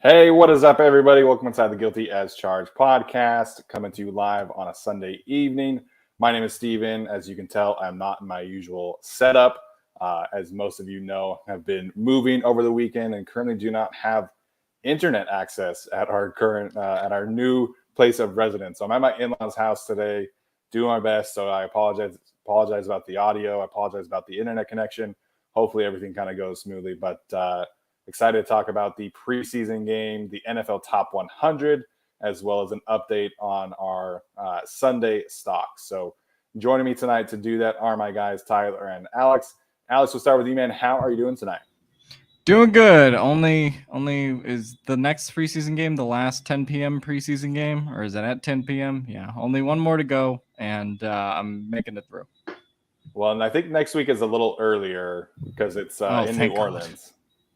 Hey, what is up, everybody? Welcome inside the Guilty as Charged podcast, coming to you live on a Sunday evening. My name is Steven. As you can tell, I'm not in my usual setup. As most of you know, have been moving over the weekend and currently do not have internet access at our new place of residence. So I'm at my in-laws' house today, doing my best. So I apologize about the audio. I apologize about the internet connection. Hopefully everything kind of goes smoothly, but excited to talk about the preseason game, the NFL Top 100, as well as an update on our Sunday stocks. So joining me tonight to do that are my guys, Tyler and Alex. Alex, we'll start with you, man. How are you doing tonight? Doing good. Only is the next preseason game the last 10 p.m. preseason game, or is it at 10 p.m.? Yeah, only one more to go, and I'm making it through. Well, and I think next week is a little earlier because it's in New Orleans.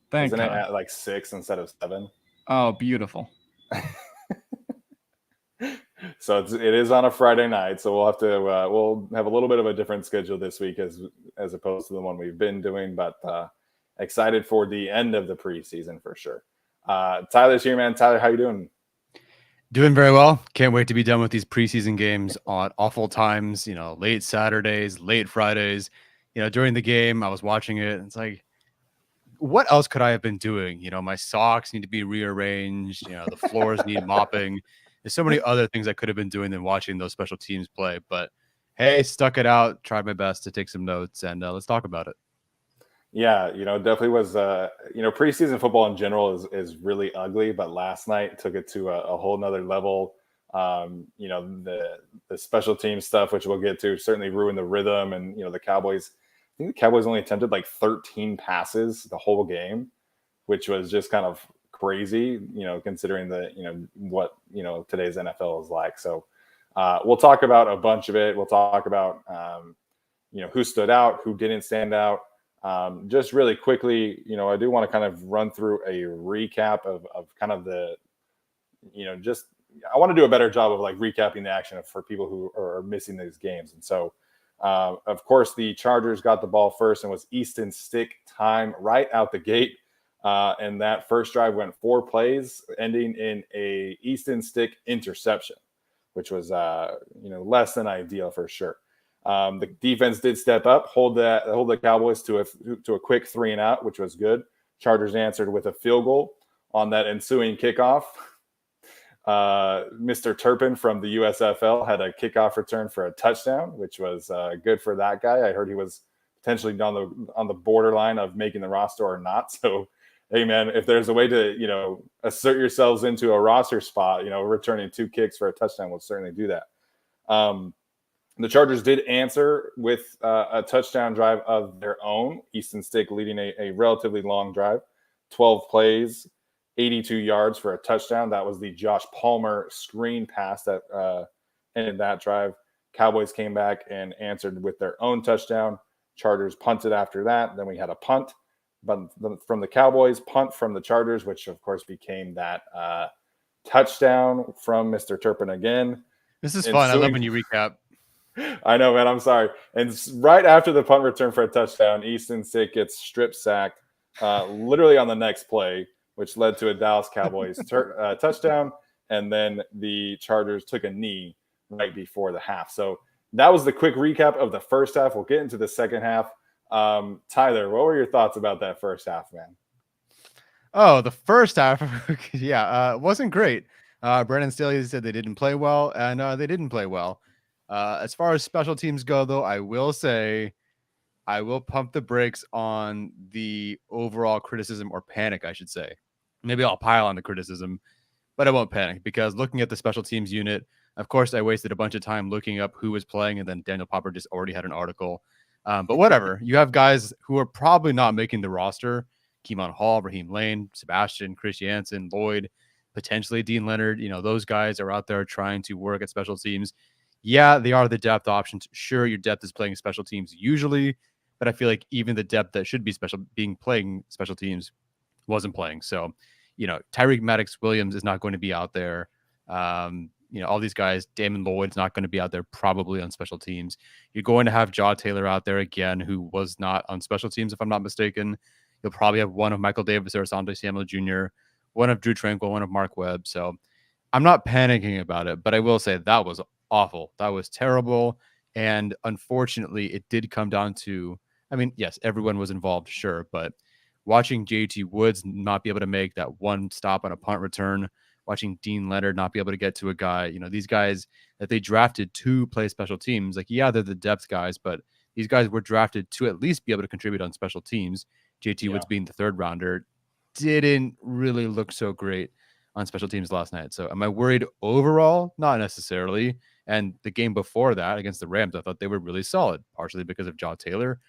Thank Isn't God. it at like 6 instead of 7? Oh, beautiful. So it is on a Friday night, so we'll have a little bit of a different schedule this week as opposed to the one we've been doing, but excited for the end of the preseason for sure. Tyler's here, man. Tyler, how you doing? Doing very well. Can't wait to be done with these preseason games on awful times, late Saturdays, late Fridays. During the game, I was watching it. It's like, what else could I have been doing? My socks need to be rearranged. The floors need mopping. There's so many other things I could have been doing than watching those special teams play. But hey, stuck it out. Tried my best to take some notes, and let's talk about it. Yeah, definitely was. Preseason football in general is really ugly, but last night took it to a whole nother level. The special team stuff, which we'll get to, certainly ruined the rhythm. And the Cowboys. I think the Cowboys only attempted like 13 passes the whole game, which was just kind of crazy, considering what today's NFL is like. So we'll talk about a bunch of it. We'll talk about who stood out, who didn't stand out. Just really quickly, I do want to kind of run through a recap of kind of I want to do a better job of like recapping the action for people who are missing these games. And so, of course, the Chargers got the ball first and was Easton Stick time right out the gate. And that first drive went 4 plays, ending in a Easton Stick interception, which was, less than ideal for sure. The defense did step up, hold the Cowboys to a quick 3-and-out, which was good. Chargers answered with a field goal on that ensuing kickoff. Mr. Turpin from the USFL had a kickoff return for a touchdown, which was good for that guy. I heard he was potentially on the borderline of making the roster or not. So, hey, man, if there's a way to assert yourselves into a roster spot, returning 2 kicks for a touchdown will certainly do that. The Chargers did answer with a touchdown drive of their own. Easton Stick leading a relatively long drive, 12 plays, 82 yards for a touchdown. That was the Josh Palmer screen pass that ended that drive. Cowboys came back and answered with their own touchdown. Chargers punted after that. Then we had a punt from the Cowboys, punt from the Chargers, which of course became that touchdown from Mr. Turpin again. This is fun. I love when you recap. I know, man. I'm sorry. And right after the punt return for a touchdown, Easton Stick gets strip sacked literally on the next play, which led to a Dallas Cowboys touchdown. And then the Chargers took a knee right before the half. So that was the quick recap of the first half. We'll get into the second half. Tyler, what were your thoughts about that first half, man? Oh, the first half, wasn't great. Brandon Staley said they didn't play well, and they didn't play well. As far as special teams go, though, I will say I will pump the brakes on the overall criticism or panic, I should say. Maybe I'll pile on the criticism, but I won't panic because looking at the special teams unit, of course, I wasted a bunch of time looking up who was playing, and then Daniel Popper just already had an article. But whatever. You have guys who are probably not making the roster. Keemon Hall, Raheem Lane, Sebastian, Chris Jansen, Lloyd, potentially Dean Leonard. Those guys are out there trying to work at special teams. Yeah, they are the depth options. Sure, your depth is playing special teams usually, but I feel like even the depth that should be playing special teams wasn't playing. So, Tyreek Maddox-Williams is not going to be out there. All these guys, Damon Lloyd's not going to be out there probably on special teams. You're going to have Jaw Taylor out there again, who was not on special teams, if I'm not mistaken. You'll probably have one of Michael Davis or Asante Samuel Jr. one of Drew Tranquil, one of Mark Webb. So I'm not panicking about it, but I will say that was awful. That was terrible. And unfortunately, it did come down to, I mean, yes, everyone was involved, sure, but watching JT Woods not be able to make that one stop on a punt return, watching Dean Leonard not be able to get to a guy, these guys that they drafted to play special teams, like, yeah, they're the depth guys, but these guys were drafted to at least be able to contribute on special teams. JT Woods being the third rounder didn't really look so great on special teams last night. So am I worried overall? Not necessarily. And the game before that against the Rams, I thought they were really solid, partially because of Jaw Taylor.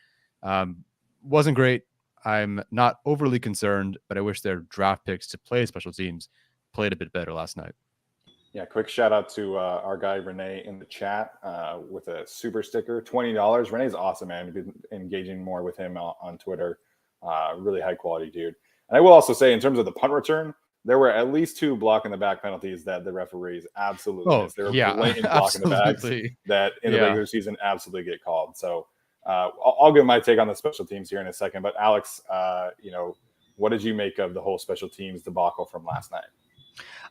Wasn't great. I'm not overly concerned, but I wish their draft picks to play special teams played a bit better last night. Yeah, quick shout out to our guy Renee in the chat with a super sticker, $20. Renee's awesome, man. We've been engaging more with him on Twitter. Really high quality dude. And I will also say, in terms of the punt return, there were at least 2 block in the back penalties that the referees absolutely missed. There were blatant block in the backs that in the regular season absolutely get called. So I'll give my take on the special teams here in a second. But Alex, what did you make of the whole special teams debacle from last night?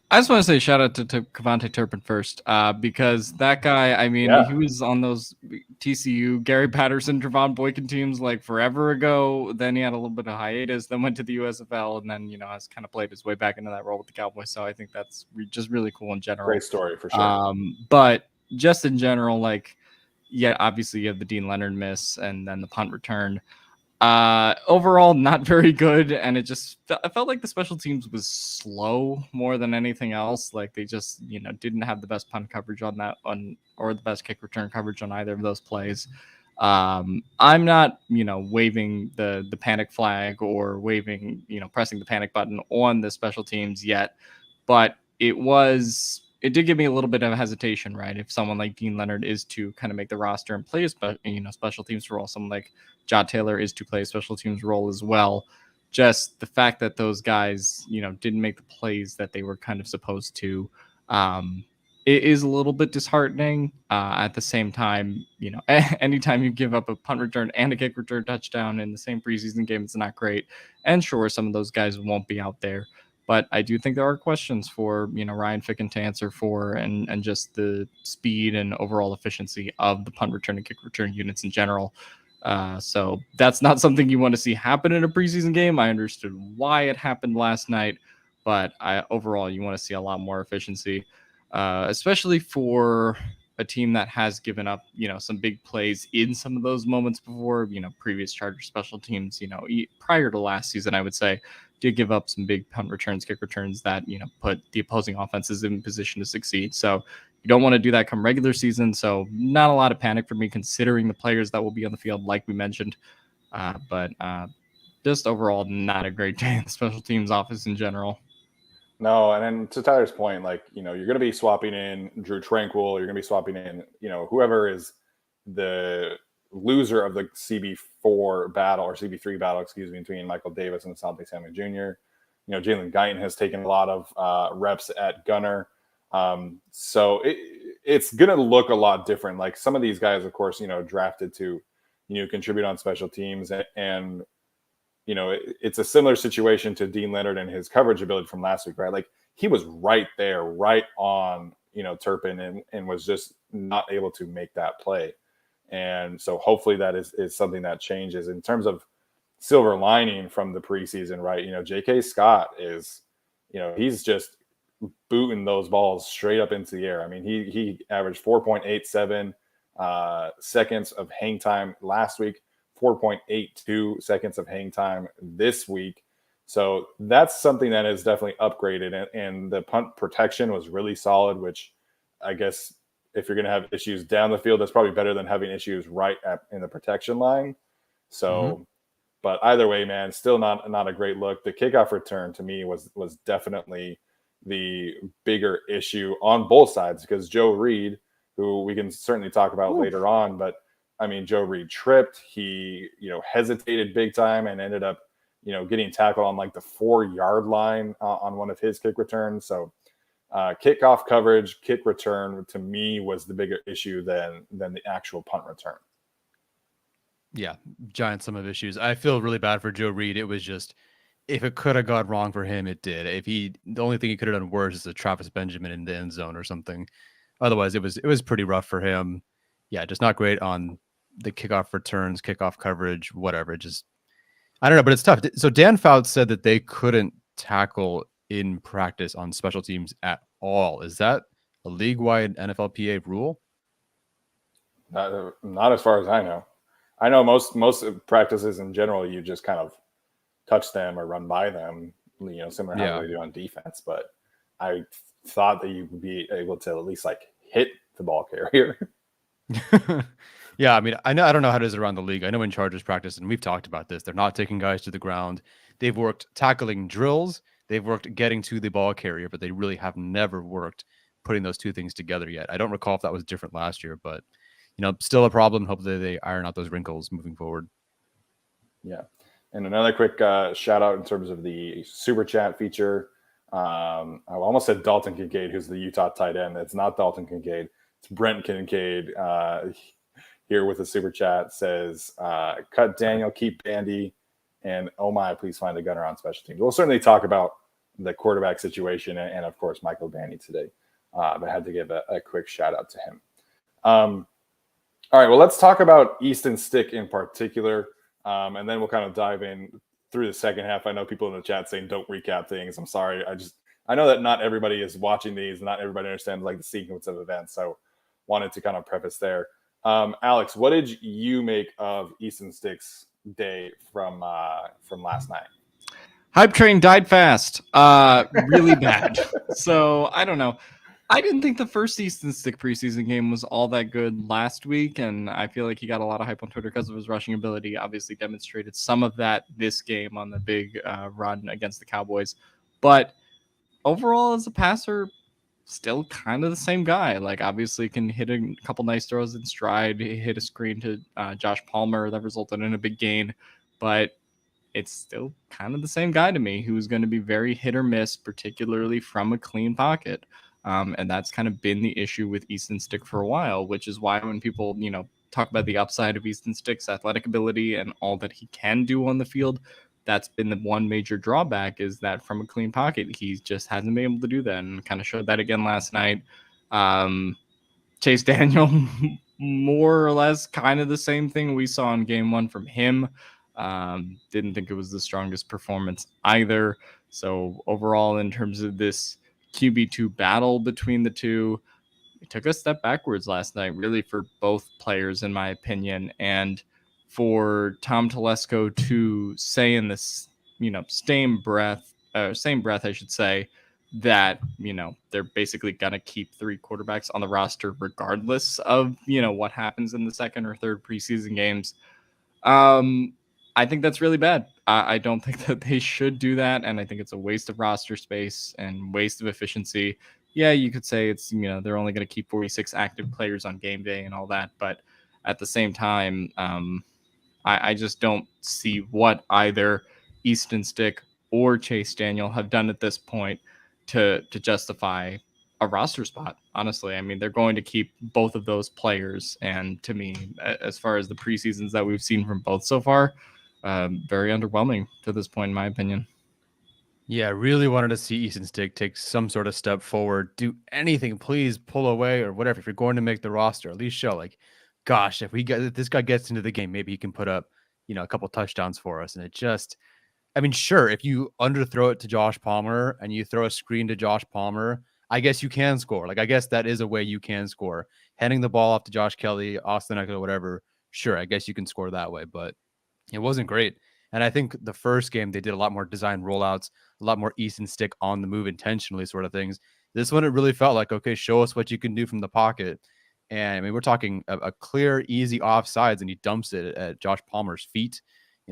I just want to say shout out to Kevontae Turpin first, because that guy, I mean, he was on those TCU, Gary Patterson, Trevon Boykin teams like forever ago. Then he had a little bit of hiatus, then went to the USFL, and then, has kind of played his way back into that role with the Cowboys. So I think that's just really cool in general. Great story for sure. But just in general, like, yeah, obviously you have the Dean Leonard miss and then the punt return. Overall not very good, and I felt like the special teams was slow more than anything else. Like they just didn't have the best punt coverage or the best kick return coverage on either of those plays. I'm not waving the panic flag or waving pressing the panic button on the special teams yet, but it did give me a little bit of hesitation, right? If someone like Dean Leonard is to kind of make the roster and play special teams role, someone like Jaw Taylor is to play a special teams role as well. Just the fact that those guys, didn't make the plays that they were kind of supposed to, it is a little bit disheartening. At the same time, anytime you give up a punt return and a kick return touchdown in the same preseason game, it's not great. And sure, some of those guys won't be out there. But I do think there are questions for, Ryan Ficken to answer for and just the speed and overall efficiency of the punt return and kick return units in general. So that's not something you want to see happen in a preseason game. I understood why it happened last night, but overall you want to see a lot more efficiency, especially for a team that has given up, some big plays in some of those moments before, previous Charger special teams, prior to last season, I would say, did give up some big punt returns, kick returns that, put the opposing offenses in position to succeed. So you don't want to do that come regular season. So not a lot of panic for me considering the players that will be on the field, like we mentioned. But just overall, not a great day in the special teams office in general. No, and then to Tyler's point, like, you're going to be swapping in Drew Tranquil. You're going to be swapping in, whoever is the loser of the CB4 battle or CB3 battle, between Michael Davis and Asante Samuel Jr. Jalen Guyton has taken a lot of reps at gunner. So it's going to look a lot different. Like some of these guys, of course, drafted to, contribute on special teams. And it's a similar situation to Dean Leonard and his coverage ability from last week, right? Like he was right there, right on, Turpin and was just not able to make that play. And so hopefully that is something that changes. In terms of silver lining from the preseason, right? J.K. Scott is, he's just booting those balls straight up into the air. I mean, he averaged 4.87 seconds of hang time last week, 4.82 seconds of hang time this week. So that's something that is definitely upgraded. And the punt protection was really solid, which I guess if you're going to have issues down the field, that's probably better than having issues right in the protection line. So, but either way, man, still not a great look. The kickoff return to me was definitely the bigger issue on both sides because Joe Reed, who we can certainly talk about later on, but I mean, Joe Reed tripped. He, hesitated big time and ended up, getting tackled on like the 4-yard line on one of his kick returns. So kickoff coverage, kick return to me was the bigger issue than the actual punt return. Yeah, giant sum of issues. I feel really bad for Joe Reed. It was just if it could have gone wrong for him, it did. The only thing he could have done worse is a Travis Benjamin in the end zone or something. Otherwise, it was pretty rough for him. Yeah, just not great on the kickoff returns, kickoff coverage, whatever. Just I don't know, but it's tough. So Dan Fouts said that they couldn't tackle in practice on special teams at all. Is that a league-wide NFLPA rule? Not as far as I know. I know most practices in general, you just kind of touch them or run by them, similar to how they do on defense. But I thought that you would be able to at least like hit the ball carrier. Yeah, I mean, I don't know how it is around the league. I know in Chargers practice, and we've talked about this, they're not taking guys to the ground. They've worked tackling drills. They've worked getting to the ball carrier, but they really have never worked putting those two things together yet. I don't recall if that was different last year, but still a problem. Hopefully they iron out those wrinkles moving forward. Yeah. And another quick shout out in terms of the super chat feature. I almost said Dalton Kincaid, who's the Utah tight end. It's not Dalton Kincaid. It's Brent Kincaid here with a super chat. Says, cut Daniel, keep Bandy, and oh my, please find a gunner on special teams. We'll certainly talk about the quarterback situation and of course, Michael Bandy today. But I had to give a quick shout out to him. All right, well, let's talk about Easton Stick in particular. And then we'll kind of dive in through the second half. I know people in the chat saying don't recap things. I'm sorry. I know that not everybody is watching these. Not everybody understands like the sequence of events. So wanted to kind of preface there. Alex, what did you make of Easton Stick's day from last night? Hype train died fast. Really bad. So I don't know. I didn't think the first Easton Stick preseason game was all that good last week, and I feel like he got a lot of hype on Twitter because of his rushing ability. Obviously demonstrated some of that this game on the big run against the Cowboys. But overall, as a passer, still kind of the same guy. Like, obviously can hit a couple nice throws in stride, hit a screen to Josh Palmer that resulted in a big gain. But it's still kind of the same guy to me who's going to be very hit or miss, particularly from a clean pocket. And that's kind of been the issue with Easton Stick for a while, which is why when people, talk about the upside of Easton Stick's athletic ability and all that he can do on the field, that's been the one major drawback, is that from a clean pocket, he just hasn't been able to do that, and kind of showed that again last night. Chase Daniel, more or less kind of the same thing we saw in game one from him. Didn't think it was the strongest performance either. So overall, in terms of this QB2 battle between the two, it took a step backwards last night, really, for both players, in my opinion. And for Tom Telesco to say in this, same breath, I should say, that, they're basically going to keep three quarterbacks on the roster regardless of, what happens in the second or third preseason games. I think that's really bad. I don't think that they should do that, and I think it's a waste of roster space and waste of efficiency. Yeah, you could say it's, they're only going to keep 46 active players on game day and all that, but at the same time, I just don't see what either Easton Stick or Chase Daniel have done at this point to justify a roster spot. Honestly, I mean, they're going to keep both of those players, and to me, as far as the preseasons that we've seen from both so far, very underwhelming to this point, in my opinion. Yeah, I really wanted to see Easton Stick take some sort of step forward, do anything, please pull away or whatever. If you're going to make the roster, at least show like, gosh, if this guy gets into the game, maybe he can put up, a couple touchdowns for us. And it just, I mean, sure, if you underthrow it to Josh Palmer and you throw a screen to Josh Palmer, I guess you can score. Like, I guess that is a way you can score. Handing the ball off to Josh Kelly, Austin Eckler, whatever, sure, I guess you can score that way, but it wasn't great. And I think the first game, they did a lot more design rollouts, a lot more Easton Stick on the move intentionally sort of things. This one, it really felt like, okay, show us what you can do from the pocket. And I mean, we're talking a clear, easy offsides, and he dumps it at Josh Palmer's feet.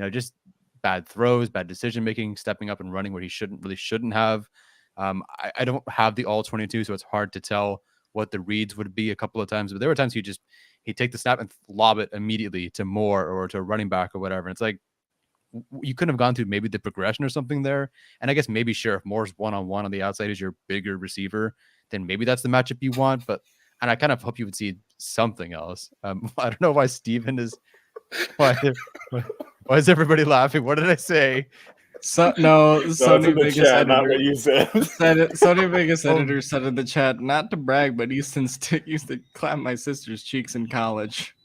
Just bad throws, bad decision-making, stepping up and running where he shouldn't have. I don't have the all 22, so it's hard to tell what the reads would be a couple of times, but there were times he'd take the snap and lob it immediately to Moore or to a running back or whatever. And it's like, you couldn't have gone through maybe the progression or something there. And I guess maybe sure, if Moore's one-on-one on the outside is your bigger receiver, then maybe that's the matchup you want. And I kind of hope you would see something else. I don't know why Steven is, why is everybody laughing? What did I say? No, No, it's Sony in the Vegas chat, not editor. what you said. Sony Vegas editor said in the chat, not to brag, but Easton Stick used to clap my sister's cheeks in college.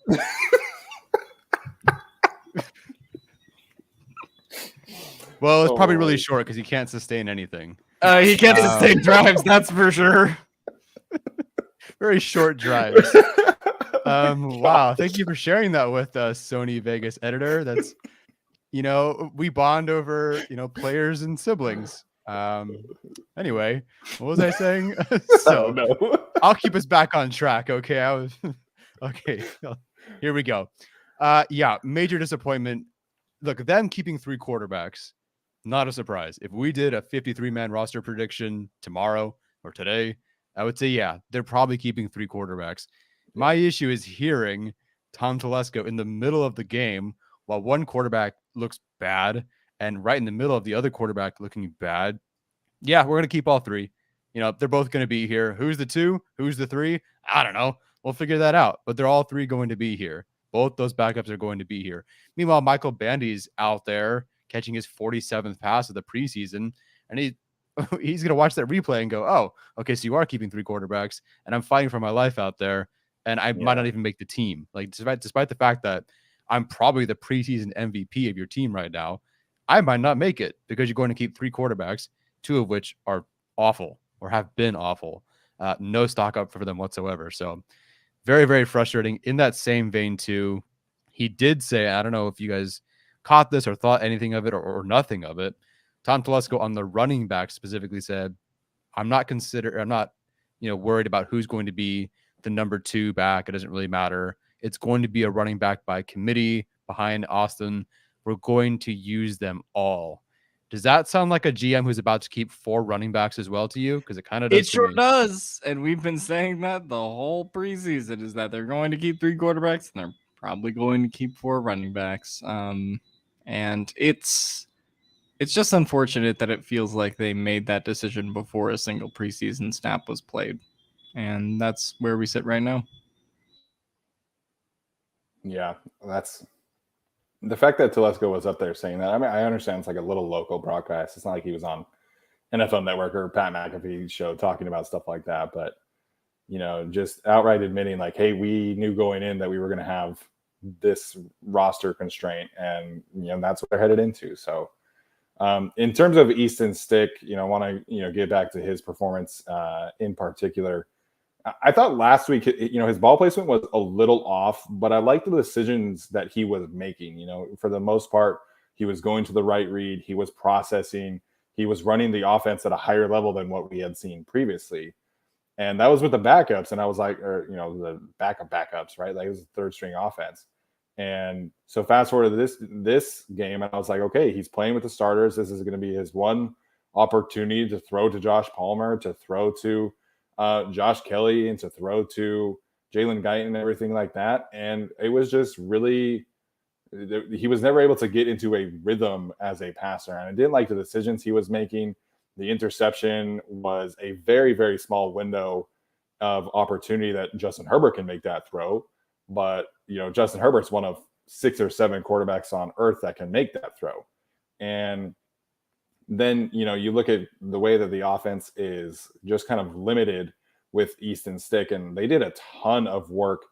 Well, it's probably really short because he can't sustain anything. He can't sustain drives, that's for sure. Very short drives. Wow. Thank you for sharing that with us, Sony Vegas editor. That's, we bond over, players and siblings. Anyway, what was I saying? So no. I'll keep us back on track. Okay. Okay. Here we go. Yeah. Major disappointment. Look, them keeping 3 quarterbacks, not a surprise. If we did a 53-man roster prediction tomorrow or today, I would say, yeah, they're probably keeping 3 quarterbacks. My issue is hearing Tom Telesco in the middle of the game while one quarterback looks bad and right in the middle of the other quarterback looking bad. Yeah, we're going to keep all 3. They're both going to be here. Who's the 2? Who's the 3? I don't know. We'll figure that out. But they're all 3 going to be here. Both those backups are going to be here. Meanwhile, Michael Bandy's out there catching his 47th pass of the preseason, and he's going to watch that replay and go, oh, okay, so you are keeping 3 quarterbacks, and I'm fighting for my life out there, and I might not even make the team. Like, despite the fact that I'm probably the preseason MVP of your team right now, I might not make it because you're going to keep 3 quarterbacks, 2 of which are awful or have been awful. No stock up for them whatsoever. So very, very frustrating. In that same vein, too, he did say, I don't know if you guys caught this or thought anything of it or nothing of it. Tom Telesco on the running back specifically said, I'm not worried about who's going to be the number 2 back. It doesn't really matter. It's going to be a running back by committee behind Austin. We're going to use them all. Does that sound like a GM who's about to keep 4 running backs as well to you? Because it kind of does. It sure does. And we've been saying that the whole preseason is that they're going to keep 3 quarterbacks and they're probably going to keep 4 running backs. And it's just unfortunate that it feels like they made that decision before a single preseason snap was played. And that's where we sit right now. Yeah, that's the fact that Telesco was up there saying that. I mean, I understand it's like a little local broadcast. It's not like he was on NFL Network or Pat McAfee's show talking about stuff like that. But, just outright admitting like, hey, we knew going in that we were going to have this roster constraint, and, that's what they're headed into. So in terms of Easton Stick, I want to, get back to his performance in particular. I thought last week, his ball placement was a little off, but I liked the decisions that he was making. For the most part, he was going to the right read. He was processing. He was running the offense at a higher level than what we had seen previously. And that was with the backups. And I was like, the backups, right? Like it was a 3rd string offense. And so fast forward to this game, and I was like, okay, he's playing with the starters. This is going to be his one opportunity to throw to Josh Palmer, to throw to Josh Kelly, and to throw to Jalen Guyton and everything like that. And it was just really, he was never able to get into a rhythm as a passer. And I didn't like the decisions he was making. The interception was a very, very small window of opportunity that Justin Herbert can make that throw. But, Justin Herbert's one of 6 or 7 quarterbacks on earth that can make that throw. And then, you look at the way that the offense is just kind of limited with Easton Stick, and they did a ton of work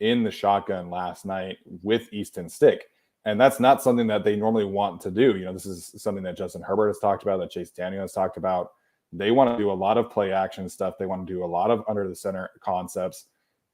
in the shotgun last night with Easton Stick. And that's not something that they normally want to do. This is something that Justin Herbert has talked about, that Chase Daniel has talked about. They want to do a lot of play action stuff. They want to do a lot of under the center concepts.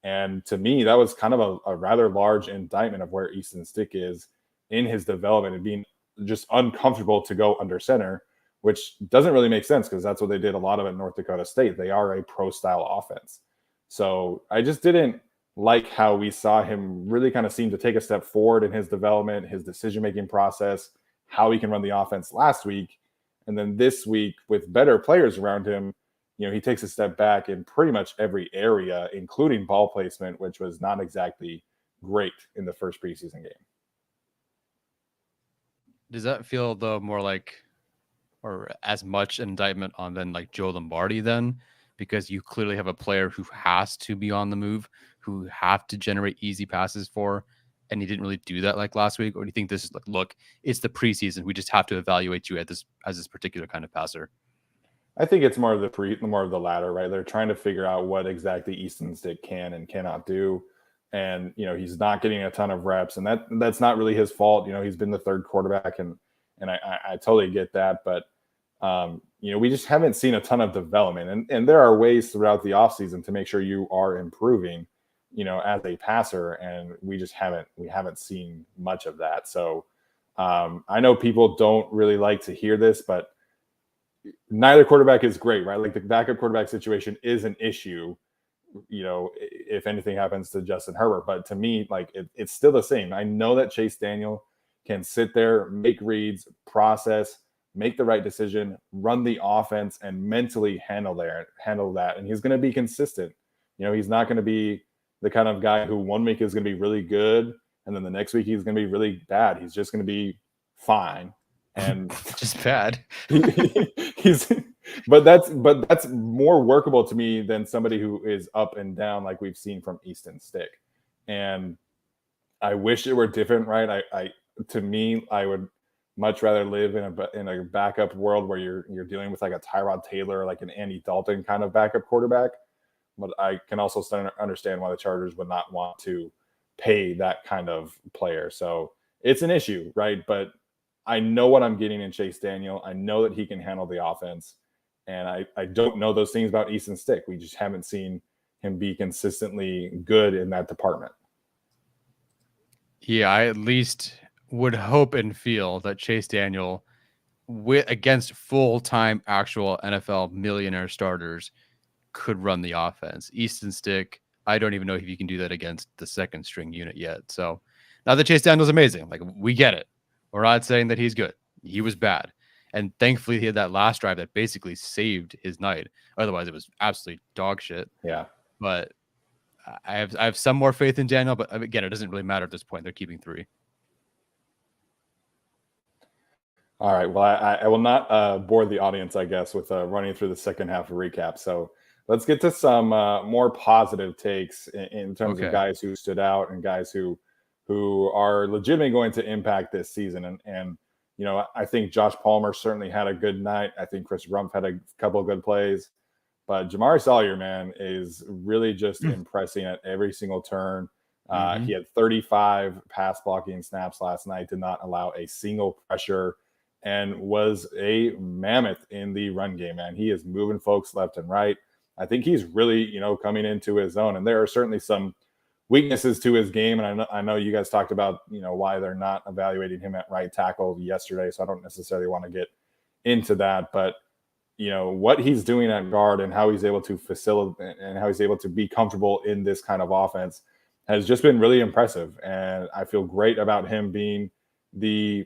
And to me, that was kind of a rather large indictment of where Easton Stick is in his development and being just uncomfortable to go under center, which doesn't really make sense because that's what they did a lot of at North Dakota State. They are a pro-style offense. So I just didn't like how we saw him really kind of seem to take a step forward in his development, his decision-making process, how he can run the offense last week. And then this week, with better players around him, he takes a step back in pretty much every area, including ball placement, which was not exactly great in the first preseason game. Does that feel, though, more like, or as much indictment on then like Joe Lombardi then? Because you clearly have a player who has to be on the move, who have to generate easy passes for, and he didn't really do that like last week? Or do you think this is like, look, it's the preseason, we just have to evaluate you at this as this particular kind of passer? I think it's more of the latter, right? They're trying to figure out what exactly Easton Stick can and cannot do. And he's not getting a ton of reps, and that's not really his fault. He's been the third quarterback, and I totally get that. But we just haven't seen a ton of development. And there are ways throughout the offseason to make sure you are improving, as a passer. And we haven't seen much of that. So I know people don't really like to hear this, but neither quarterback is great, right? Like the backup quarterback situation is an issue, if anything happens to Justin Herbert. But to me, like it's still the same. I know that Chase Daniel can sit there, make reads, process, make the right decision, run the offense, and mentally handle that. And he's going to be consistent. He's not going to be the kind of guy who 1 week is going to be really good, and then the next week he's going to be really bad. He's just going to be fine. And just bad. But that's more workable to me than somebody who is up and down like we've seen from Easton Stick. And I wish it were different, right? To me, I would much rather live in a backup world where you're dealing with like a Tyrod Taylor, like an Andy Dalton kind of backup quarterback. But I can also understand why the Chargers would not want to pay that kind of player. So it's an issue, right? But I know what I'm getting in Chase Daniel. I know that he can handle the offense. And I don't know those things about Easton Stick. We just haven't seen him be consistently good in that department. Yeah, I at least would hope and feel that Chase Daniel, against full-time actual NFL millionaire starters, could run the offense. Easton Stick, I don't even know if you can do that against the second string unit yet. So now that Chase Daniel's amazing, like we get it. We're not saying that he's good. He was bad. And thankfully he had that last drive that basically saved his night. Otherwise it was absolutely dog shit. Yeah. But I have some more faith in Daniel, but again, it doesn't really matter at this point. They're keeping 3. All right. Well, I will not bore the audience, I guess, with running through the second half recap. So let's get to some more positive takes in terms of guys who stood out and guys who are legitimately going to impact this season. And I think Josh Palmer certainly had a good night. I think Chris Rumpf had a couple of good plays. But Jamari Salyer, man, is really just impressing at every single turn. He had 35 pass blocking snaps last night, did not allow a single pressure, and was a mammoth in the run game, man. He is moving folks left and right. I think he's really, coming into his own. And there are certainly some weaknesses to his game. And I know you guys talked about, why they're not evaluating him at right tackle yesterday. So I don't necessarily want to get into that. But, what he's doing at guard and how he's able to facilitate and how he's able to be comfortable in this kind of offense has just been really impressive. And I feel great about him being the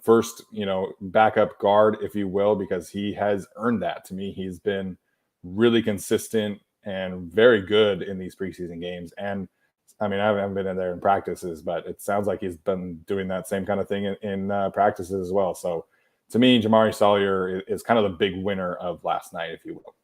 first, backup guard, if you will, because he has earned that. To me, he's been really consistent and very good in these preseason games. And I mean, I haven't been in there in practices, but it sounds like he's been doing that same kind of thing in practices as well. So to me, Jamari Salyer is kind of the big winner of last night, if you will.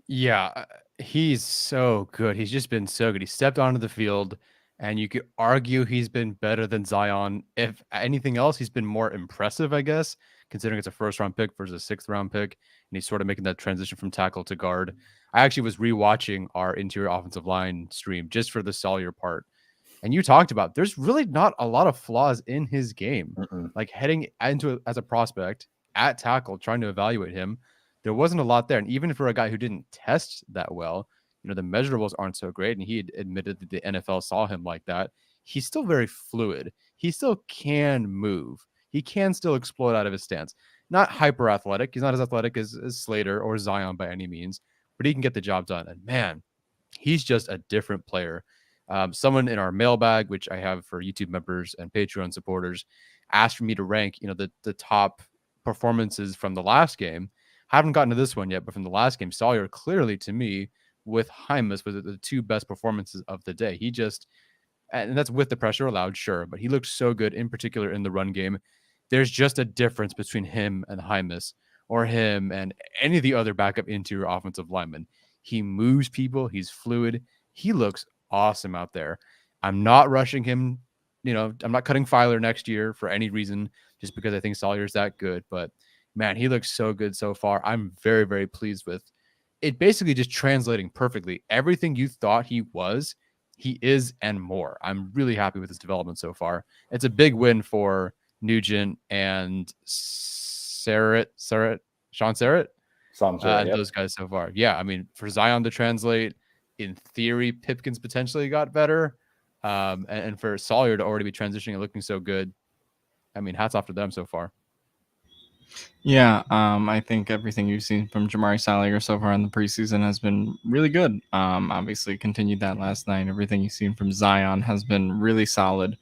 Yeah, he's so good. He's just been so good. He stepped onto the field, and you could argue he's been better than Zion. If anything else, he's been more impressive, I guess, considering it's a first-round pick versus a 6th-round pick, and he's sort of making that transition from tackle to guard. I actually was rewatching our interior offensive line stream just for the Salyer part. And you talked about there's really not a lot of flaws in his game. Like heading into it as a prospect at tackle, trying to evaluate him, there wasn't a lot there. And even for a guy who didn't test that well, the measurables aren't so great. And he had admitted that the NFL saw him like that. He's still very fluid. He still can move. He can still explode out of his stance. Not hyper athletic. He's not as athletic as Slater or Zion by any means, but he can get the job done. And man, he's just a different player. Someone in our mailbag, which I have for YouTube members and Patreon supporters, asked for me to rank, the top performances from the last game. Haven't gotten to this one yet, but from the last game, Salyer clearly, to me, with Hymus, was the 2 best performances of the day. He just, and that's with the pressure allowed, sure, but he looked so good, in particular in the run game. There's just a difference between him and Hymus, or him and any of the other backup interior offensive linemen. He moves people. He's fluid. He looks awesome out there. I'm not rushing him. I'm not cutting Filer next year for any reason, just because I think Salyer's that good. But man, he looks so good so far. I'm very, very pleased with it. Basically just translating perfectly. Everything you thought he was, he is and more. I'm really happy with his development so far. It's a big win for Nugent and Sean Serrett. Yep. Those guys so far. Yeah, I mean, for Zion to translate, in theory, Pipkins potentially got better. And for Salyer to already be transitioning and looking so good, I mean, hats off to them so far. Yeah, I think everything you've seen from Jamari Salyer so far in the preseason has been really good. Obviously continued that last night. Everything you've seen from Zion has been really solid,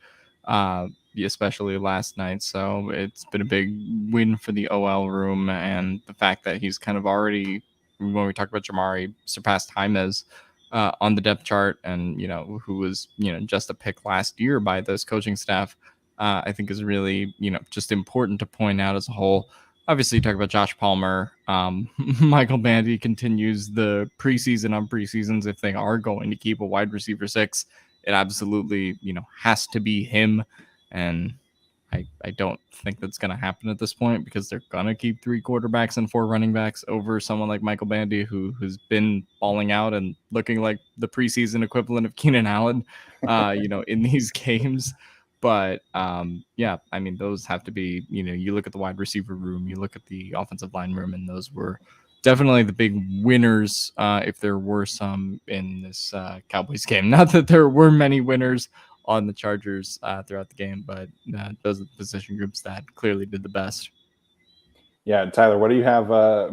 especially last night. So it's been a big win for the OL room, and the fact that he's kind of already, when we talk about Jamari, surpassed Jaimez on the depth chart, and who was just a pick last year by this coaching staff. I think is really just important to point out as a whole. Obviously, you talk about Josh Palmer. Michael Bandy continues the preseason on preseasons. If they are going to keep a wide receiver 6, it absolutely, has to be him. And I don't think that's going to happen at this point, because they're going to keep 3 quarterbacks and 4 running backs over someone like Michael Bandy, who's been balling out and looking like the preseason equivalent of Keenan Allen, in these games. But yeah, I mean, those have to be, you look at the wide receiver room, you look at the offensive line room, and those were definitely the big winners, if there were some in this Cowboys game. Not that there were many winners on the Chargers throughout the game, but those are the position groups that clearly did the best. Yeah, Tyler, what do you have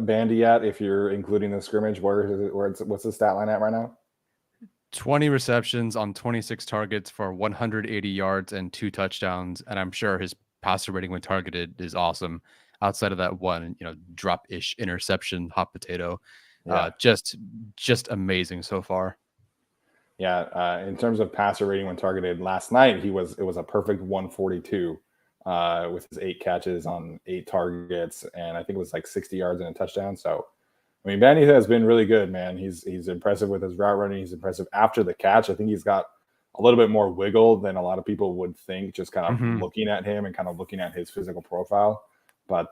Bandy at if you're including the scrimmage? What's the stat line at right now? 20 receptions on 26 targets for 180 yards and 2 touchdowns. And I'm sure his passer rating when targeted is awesome. Outside of that one, drop-ish interception, hot potato. Yeah. Just amazing so far. Yeah, in terms of passer rating when targeted last night, it was a perfect 142 with his 8 catches on 8 targets, and I think it was like 60 yards and a touchdown. So, I mean, Bandy has been really good, man. He's impressive with his route running. He's impressive after the catch. I think he's got a little bit more wiggle than a lot of people would think, just kind of looking at him and kind of looking at his physical profile. But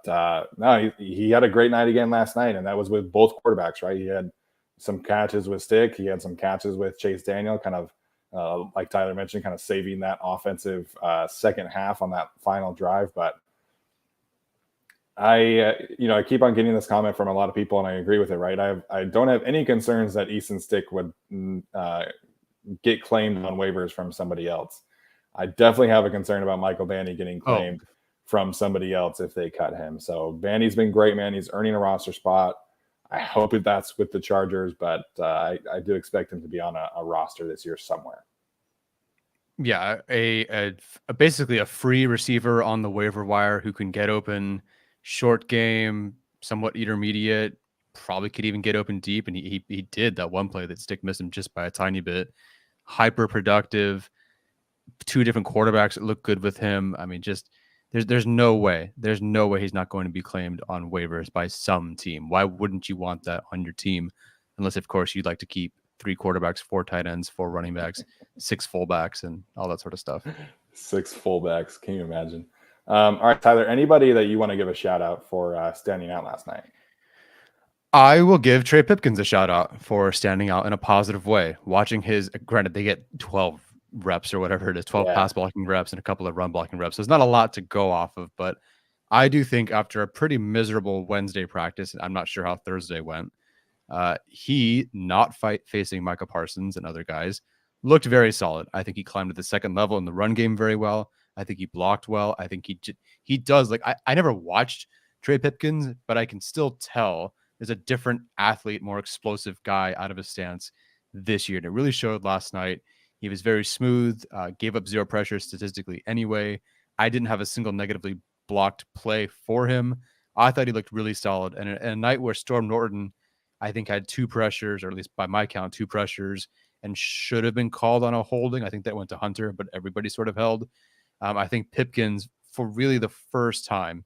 no, he had a great night again last night, and that was with both quarterbacks, right? He had some catches with Stick. He had some catches with Chase Daniel, kind of like Tyler mentioned, kind of saving that offensive second half on that final drive. But I keep on getting this comment from a lot of people, and I agree with it, right? I don't have any concerns that Easton Stick would get claimed on waivers from somebody else. I definitely have a concern about Michael Bandy getting claimed from somebody else if they cut him. So Bandy's been great, man. He's earning a roster spot. I hope that's with the Chargers, but I do expect him to be on a roster this year somewhere. Yeah, basically a free receiver on the waiver wire who can get open short game, somewhat intermediate, probably could even get open deep, and he did that one play that Stick missed him just by a tiny bit. Hyper productive, 2 different quarterbacks that look good with him. I mean, just there's no way he's not going to be claimed on waivers by some team. Why wouldn't you want that on your team? Unless, of course, you'd like to keep 3 quarterbacks, 4 tight ends, 4 running backs, 6 fullbacks, and all that sort of stuff. 6 fullbacks. Can you imagine? All right, Tyler, anybody that you want to give a shout out for standing out last night? I will give Trey Pipkins a shout out for standing out in a positive way. Watching granted, they get 12 reps or whatever it is, 12 pass blocking reps and a couple of run blocking reps. So there's not a lot to go off of, but I do think after a pretty miserable Wednesday practice, I'm not sure how Thursday went, he not facing Micah Parsons and other guys looked very solid. I think he climbed to the second level in the run game very well. I think he blocked well. I think he does. Like I never watched Trey Pipkins, but I can still tell there's a different athlete, more explosive guy out of his stance this year. And it really showed last night. He was very smooth, gave up 0 pressure statistically anyway. I didn't have a single negatively blocked play for him. I thought he looked really solid. And a night where Storm Norton, I think, had 2 pressures, or at least by my count, 2 pressures, and should have been called on a holding. I think that went to Hunter, but everybody sort of held. I think Pipkins, for really the first time,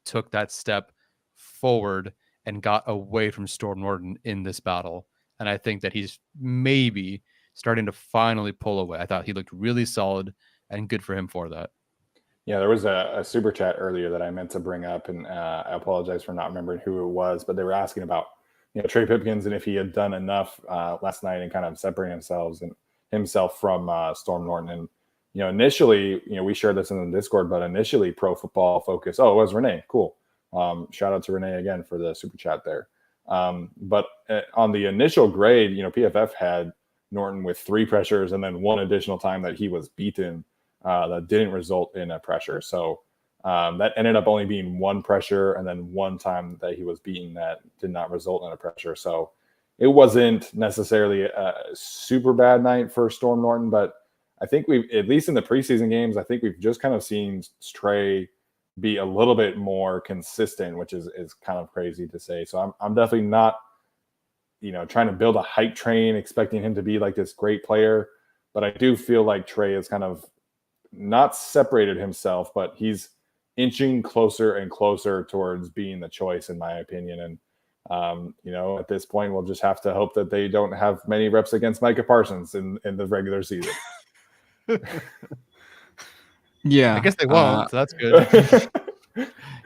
took that step forward and got away from Storm Norton in this battle. And I think that he's maybe starting to finally pull away. I thought he looked really solid, and good for him for that. Yeah, there was a super chat earlier that I meant to bring up, and I apologize for not remembering who it was, but they were asking about Trey Pipkins and if he had done enough last night and kind of separating himself from Storm Norton. And initially, we shared this in the Discord, but initially, Pro Football Focus. Oh, it was Renee. Cool. Shout out to Renee again for the super chat there. But on the initial grade, PFF had Norton with 3 pressures and then 1 additional time that he was beaten. That didn't result in a pressure. So that ended up only being 1 pressure and then 1 time that he was beaten that did not result in a pressure. So it wasn't necessarily a super bad night for Storm Norton, but I think we've, at least in the preseason games, I think we've just kind of seen Trey be a little bit more consistent, which is kind of crazy to say. So I'm definitely not, trying to build a hype train, expecting him to be like this great player. But I do feel like Trey is kind of not separated himself, but he's inching closer and closer towards being the choice, in my opinion. And at this point, we'll just have to hope that they don't have many reps against Micah Parsons in the regular season. Yeah, I guess they won't, so that's good.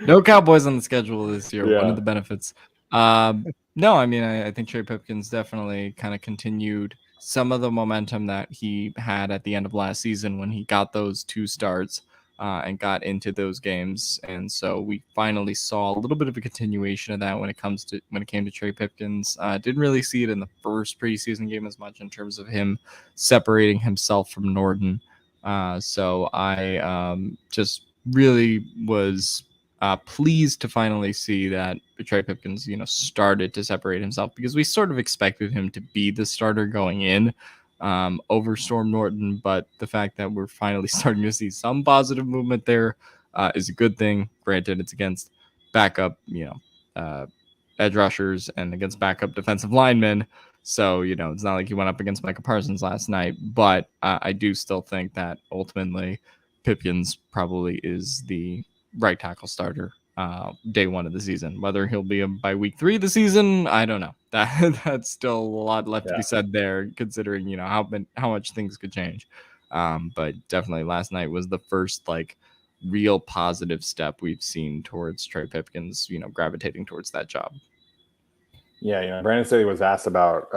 No Cowboys on the schedule this year. Yeah. One of the benefits. No, I mean, I think Trey Pipkins definitely kind of continued some of the momentum that he had at the end of last season when he got those 2 starts and got into those games. And so we finally saw a little bit of a continuation of that when it came to Trey Pipkins. Didn't really see it in the first preseason game as much in terms of him separating himself from Norton. So I just really was pleased to finally see that Trey Pipkins, started to separate himself, because we sort of expected him to be the starter going in over Storm Norton. But the fact that we're finally starting to see some positive movement there is a good thing. Granted, it's against backup, edge rushers and against backup defensive linemen. So, it's not like he went up against Micah Parsons last night. But I do still think that ultimately Pipkins probably is the right tackle starter day 1 of the season. Whether he'll be by week 3 of the season, I don't know. That's still a lot left to be said there, considering how much things could change. But definitely last night was the first real positive step we've seen towards Trey Pipkins, gravitating towards that job. Yeah, Brandon Staley was asked about,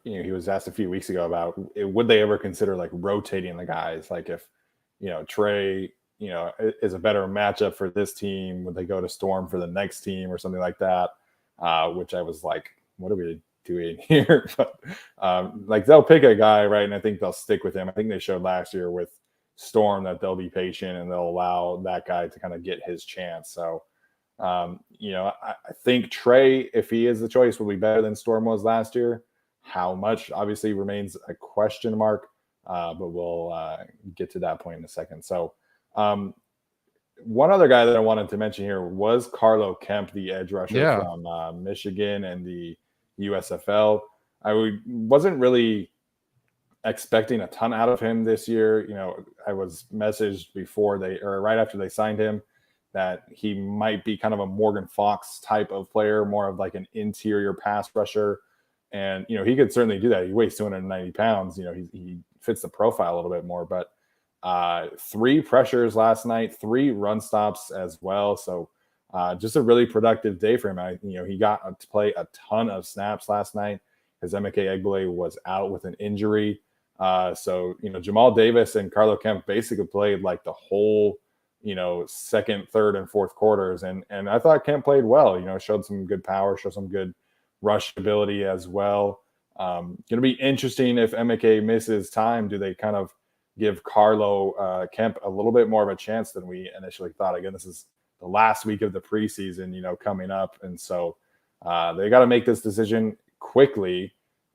he was asked a few weeks ago about would they ever consider rotating the guys, if Trey is a better matchup for this team, would they go to Storm for the next team or something like that? Which I was like, what are we doing here? But they'll pick a guy, right? And I think they'll stick with him. I think they showed last year with Storm that they'll be patient and they'll allow that guy to kind of get his chance. So, I think Trey, if he is the choice, will be better than Storm was last year. How much obviously remains a question mark, but we'll get to that point in a second. So, one other guy that I wanted to mention here was Carlo Kemp, the edge rusher from Michigan and the USFL. I wasn't really expecting a ton out of him this year. I was messaged right after they signed him that he might be kind of a Morgan Fox type of player, more of an interior pass rusher. And, he could certainly do that. He weighs 290 pounds. He fits the profile a little bit more, but 3 pressures last night, 3 run stops as well. So just a really productive day for him. He got to play a ton of snaps last night because Emeka Egbule was out with an injury. So Jamal Davis and Carlo Kemp basically played the whole, second, third, and fourth quarters. And I thought Kemp played well, showed some good power, showed some good rush ability as well. Going to be interesting if Emeka misses time. Do they kind of give Carlo Kemp a little bit more of a chance than we initially thought? Again, this is the last week of the preseason, coming up. And so they got to make this decision quickly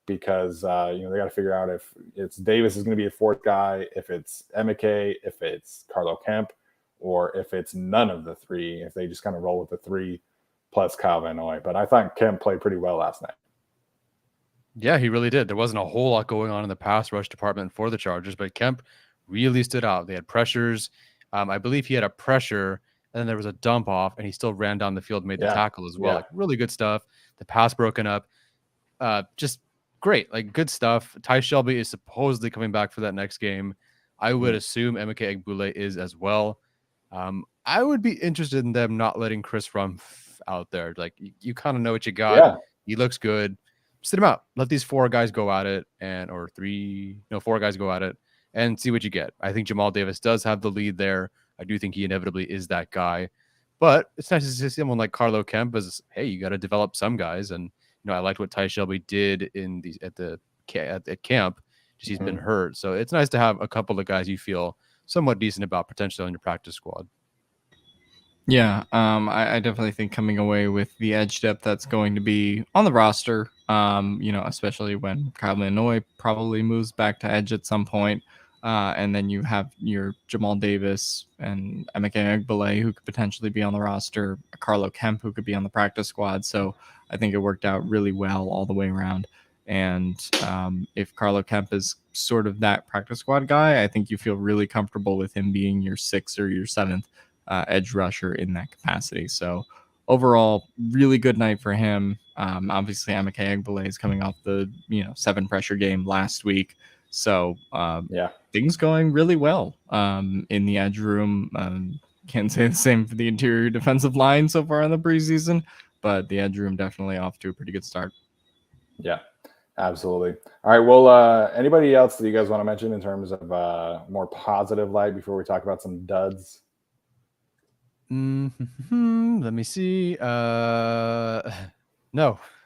because, they got to figure out if it's Davis is going to be a 4th guy, if it's Emeka, if it's Carlo Kemp, or if it's none of the 3, if they just kind of roll with the 3 plus Kyle Van Noy. But I thought Kemp played pretty well last night. Yeah, he really did. There wasn't a whole lot going on in the pass rush department for the Chargers, but Kemp really stood out. They had pressures. I believe he had a pressure, and then there was a dump off, and he still ran down the field, made the tackle as well. Really good stuff. The pass broken up. Just great, like good stuff. Ty Shelby is supposedly coming back for that next game. I would assume Emeka Egbule is as well. I would be interested in them not letting Chris Rumph out there. Like you kind of know what you got. Yeah. He looks good. Sit him out. Let these 4 guys go at it, 4 guys go at it, and see what you get. I think Jamal Davis does have the lead there. I do think he inevitably is that guy. But it's nice to see someone like Carlo Kemp as, hey, you got to develop some guys. And I liked what Ty Shelby did at camp. Just he's been hurt, so it's nice to have a couple of guys you feel somewhat decent about potentially on your practice squad. Yeah, I definitely think coming away with the edge depth that's going to be on the roster, especially when Kyle Lanoy probably moves back to edge at some point, and then you have your Jamal Davis and Emeka Egbule who could potentially be on the roster, Carlo Kemp who could be on the practice squad. So I think it worked out really well all the way around. And if Carlo Kemp is sort of that practice squad guy, I think you feel really comfortable with him being your 6th or your 7th edge rusher in that capacity. So overall, really good night for him. Obviously, Emeka Egbule is coming off the 7 pressure game last week. So things going really well in the edge room. Can't say the same for the interior defensive line so far in the preseason, but the edge room definitely off to a pretty good start. Yeah, absolutely. All right. Well, anybody else that you guys want to mention in terms of more positive light before we talk about some duds? Let me see. No.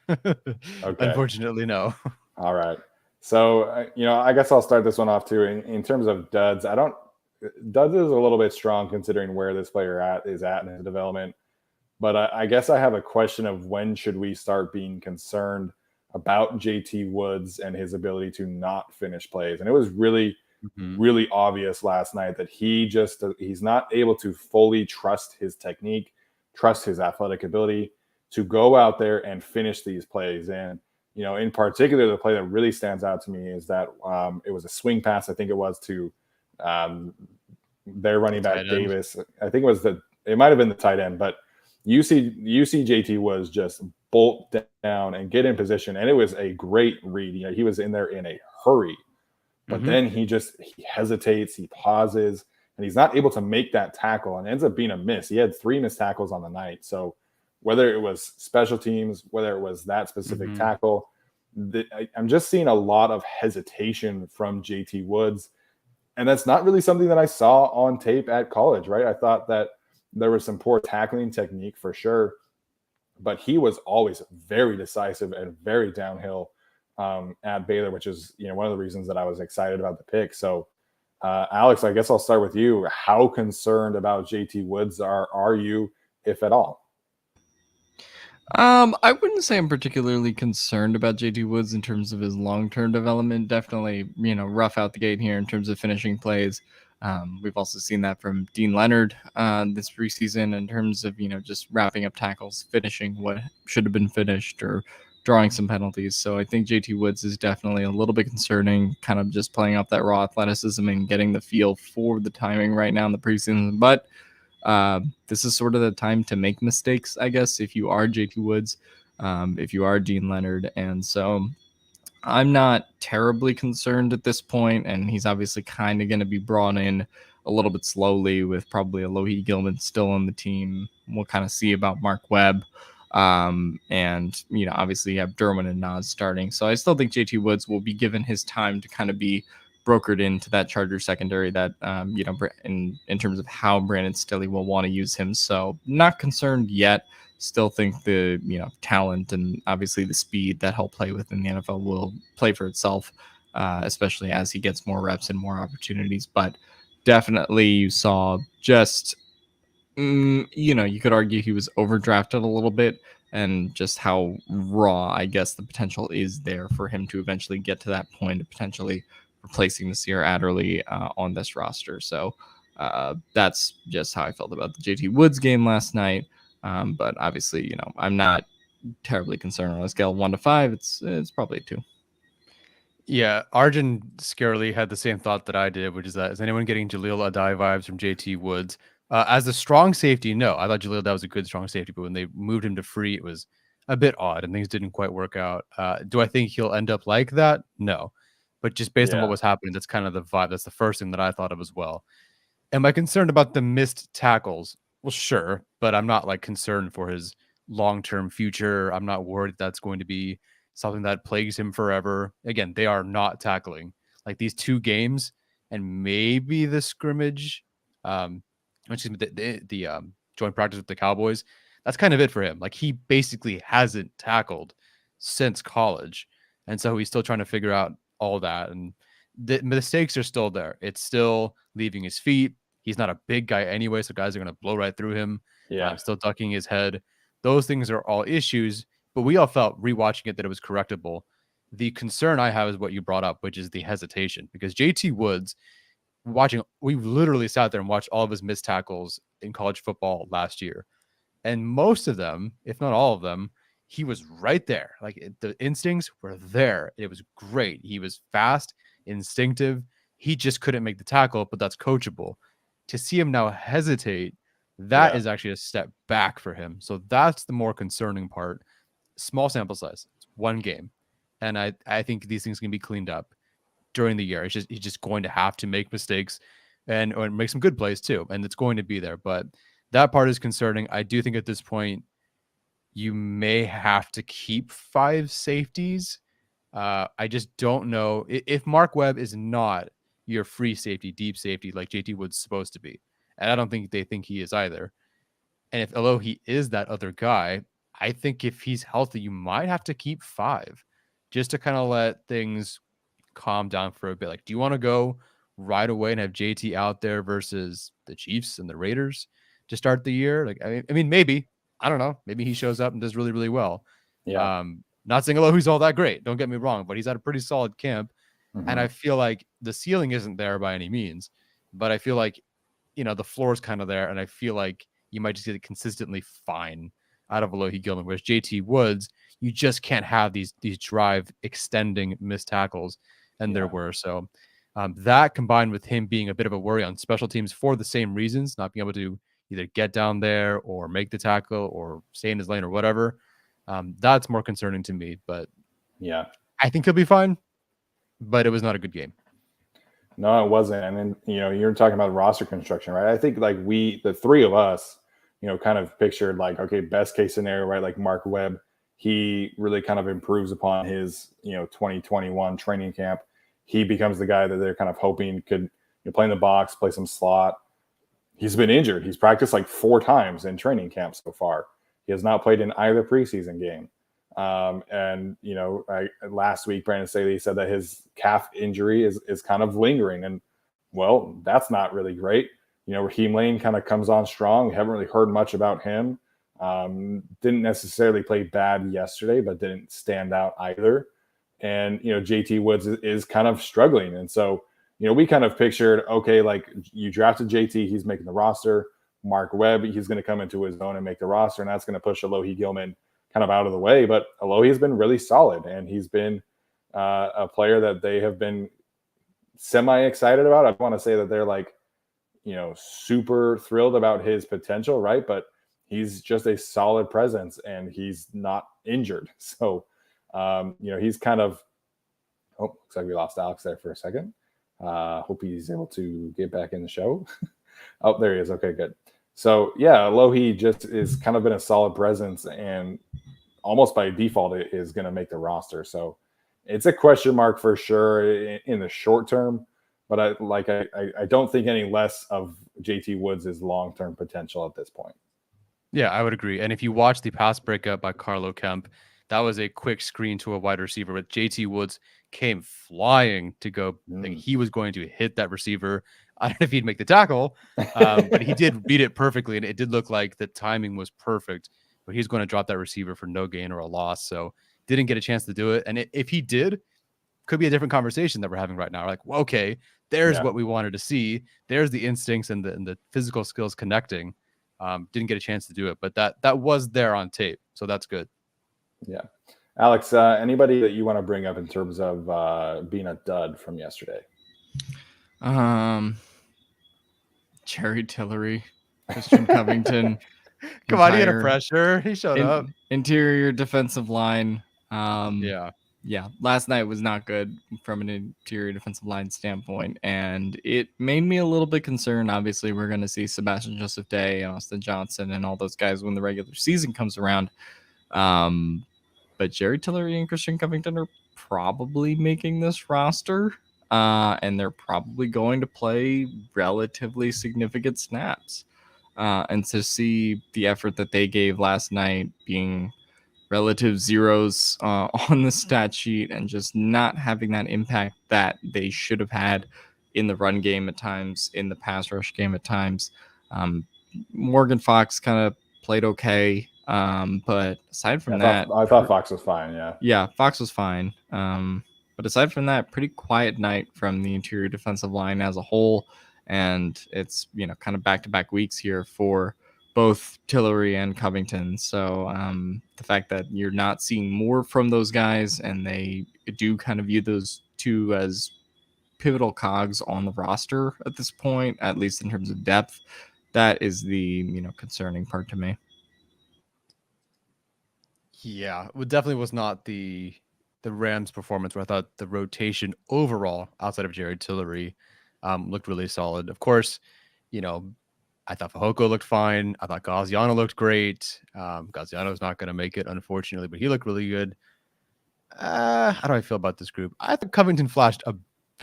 Okay. Unfortunately, no. All right. So, I guess I'll start this one off too. In terms of duds, duds is a little bit strong considering where this player is at in his development. But I guess I have a question of when should we start being concerned about JT Woods and his ability to not finish plays. And it was really really obvious last night that he's not able to fully trust his technique, trust his athletic ability to go out there and finish these plays. And, in particular, the play that really stands out to me is that it was a swing pass. I think it was to their running back Davis. I think it might've been the tight end, but you see JT Woods just bolt down and get in position. And it was a great read. He was in there in a hurry. But then he hesitates, he pauses, and he's not able to make that tackle and ends up being a miss. He had 3 missed tackles on the night. So whether it was special teams, whether it was that specific tackle, I'm just seeing a lot of hesitation from JT Woods. And that's not really something that I saw on tape at college, right? I thought that there was some poor tackling technique for sure, but he was always very decisive and very downhill at Baylor, which is one of the reasons that I was excited about the pick. So Alex, I guess I'll start with you. How concerned about JT Woods are you, if at all? I wouldn't say I'm particularly concerned about JT Woods in terms of his long-term development. Definitely, rough out the gate here in terms of finishing plays. We've also seen that from Dean Leonard this preseason in terms of, just wrapping up tackles, finishing what should have been finished, or drawing some penalties. So I think JT Woods is definitely a little bit concerning, kind of just playing off that raw athleticism and getting the feel for the timing right now in the preseason. But this is sort of the time to make mistakes, I guess, if you are JT Woods, if you are Dean Leonard. And so I'm not terribly concerned at this point, and he's obviously kind of going to be brought in a little bit slowly with probably Alohi Gilman still on the team. We'll kind of see about Mark Webb. And obviously you have Derwin and Nas starting, so I still think JT Woods will be given his time to kind of be brokered into that Charger secondary that in terms of how Brandon Staley will want to use him. So not concerned yet. Still think the talent and obviously the speed that he'll play with in the NFL will play for itself, especially as he gets more reps and more opportunities. But definitely you saw just you could argue he was overdrafted a little bit, and just how raw, I guess, the potential is there for him to eventually get to that point of potentially replacing Nasir Adderley on this roster. So that's just how I felt about the JT Woods game last night. But obviously, I'm not terribly concerned. On a scale of 1 to 5, it's probably a 2. Yeah, Arjun scarily had the same thought that I did, which is that, is anyone getting Jaleel Adai vibes from JT Woods? As a strong safety, no. I thought Jaleel Adai was a good strong safety, but when they moved him to free, it was a bit odd and things didn't quite work out. Do I think he'll end up like that? No. But just based on what Yeah. was happening, that's kind of the vibe. That's the first thing that I thought of as well. Am I concerned about the missed tackles? Well, sure, but I'm not like concerned for his long-term future. I'm not worried that's going to be something that plagues him forever. Again, they are not tackling. Like these 2 games and maybe the scrimmage, excuse me, the joint practice with the Cowboys. That's kind of it for him. Like he basically hasn't tackled since college, and so he's still trying to figure out all that. And the mistakes are still there. It's still leaving his feet. He's not a big guy anyway, so guys are going to blow right through him. Yeah. Still ducking his head. Those things are all issues, but we all felt rewatching it that it was correctable. The concern I have is what you brought up, which is the hesitation, because JT Woods, we literally sat there and watched all of his missed tackles in college football last year. And most of them, if not all of them, he was right there. Like the instincts were there. It was great. He was fast, instinctive. He just couldn't make the tackle, but that's coachable. To see him now hesitate, that is actually a step back for him. So that's the more concerning part. Small sample size, it's 1 game. And I think these things can be cleaned up during the year. He's just going to have to make mistakes or make some good plays too. And it's going to be there. But that part is concerning. I do think at this point, you may have to keep 5 safeties. I just don't know if Mark Webb is not your free safety, deep safety like JT Wood's supposed to be. And I don't think they think he is either. And although he is that other guy, I think if he's healthy, you might have to keep 5 just to kind of let things calm down for a bit. Like, do you want to go right away and have JT out there versus the Chiefs and the Raiders to start the year? Like, I mean, maybe. I don't know. Maybe he shows up and does really, really well. Yeah. Not saying he's all that great. Don't get me wrong, but he's at a pretty solid camp. Mm-hmm. And I feel like the ceiling isn't there by any means, but I feel like, the floor is kind of there. And I feel like you might just get it consistently fine out of Alohi Gilman, whereas JT Woods, you just can't have these drive extending missed tackles. And there were. So that combined with him being a bit of a worry on special teams for the same reasons, not being able to either get down there or make the tackle or stay in his lane or whatever. That's more concerning to me, but I think he'll be fine, but it was not a good game. No, it wasn't. And then, you're talking about roster construction, right? I think like the 3 of us, kind of pictured like, okay, best case scenario, right? Like Mark Webb, he really kind of improves upon his, 2021 training camp. He becomes the guy that they're kind of hoping could play in the box, play some slot. He's been injured. He's practiced like 4 times in training camp so far. He has not played in either preseason game. And last week, Brandon Staley said that his calf injury is kind of lingering. And well, that's not really great. Raheem Lane kind of comes on strong. We haven't really heard much about him. Didn't necessarily play bad yesterday, but didn't stand out either. And, JT Woods is kind of struggling. And so, we kind of pictured, okay, like you drafted JT, he's making the roster. Mark Webb, he's going to come into his own and make the roster, and that's going to push Alohi Gilman kind of out of the way. But Alohi has been really solid, and he's been a player that they have been semi-excited about. I want to say that they're like, super thrilled about his potential, right? But he's just a solid presence, and he's not injured. So, he's kind of – looks like we lost Alex there for a second. Hope he's able to get back in the show. Oh, there he is. Okay, good. So, Alohi just is kind of been a solid presence and almost by default is going to make the roster. So it's a question mark for sure in the short term, but I don't think any less of JT Woods' long-term potential at this point. Yeah, I would agree. And if you watch the pass breakup by Carlo Kemp, that was a quick screen to a wide receiver, but JT Woods came flying to go. Like he was going to hit that receiver. I don't know if he'd make the tackle, but he did beat it perfectly. And it did look like the timing was perfect, but he's going to drop that receiver for no gain or a loss. So didn't get a chance to do it. And if he did, could be a different conversation that we're having right now. We're like, well, okay, there's what we wanted to see. There's the instincts and the physical skills connecting. Didn't get a chance to do it, but that was there on tape. So that's good. Yeah. Alex, anybody that you want to bring up in terms of being a dud from yesterday? Jerry Tillery, Christian Covington. Come on, he had a entire pressure. He showed up. interior defensive line. Yeah. Yeah, last night was not good from an interior defensive line standpoint, and it made me a little bit concerned. Obviously, we're going to see Sebastian Joseph Day, Austin Johnson, and all those guys when the regular season comes around. But Jerry Tillery and Christian Covington are probably making this roster, and they're probably going to play relatively significant snaps. And to see the effort that they gave last night being relative zeros on the stat sheet and just not having that impact that they should have had in the run game at times, in the pass rush game at times. Morgan Fox kind of played okay. But aside from that, I thought Fox was fine. yeah, Fox was fine. But aside from that, pretty quiet night from the interior defensive line as a whole. And it's, kind of back-to-back weeks here for both Tillery and Covington. So the fact that you're not seeing more from those guys, and they do kind of view those two as pivotal cogs on the roster at this point, at least in terms of depth, that is the concerning part to me. Yeah, it definitely was not the Rams' performance where I thought the rotation overall outside of Jerry Tillery looked really solid. Of course, I thought Fehoko looked fine. I thought Gaziano looked great. Gaziano's not going to make it, unfortunately, but he looked really good. How do I feel about this group? I think Covington flashed a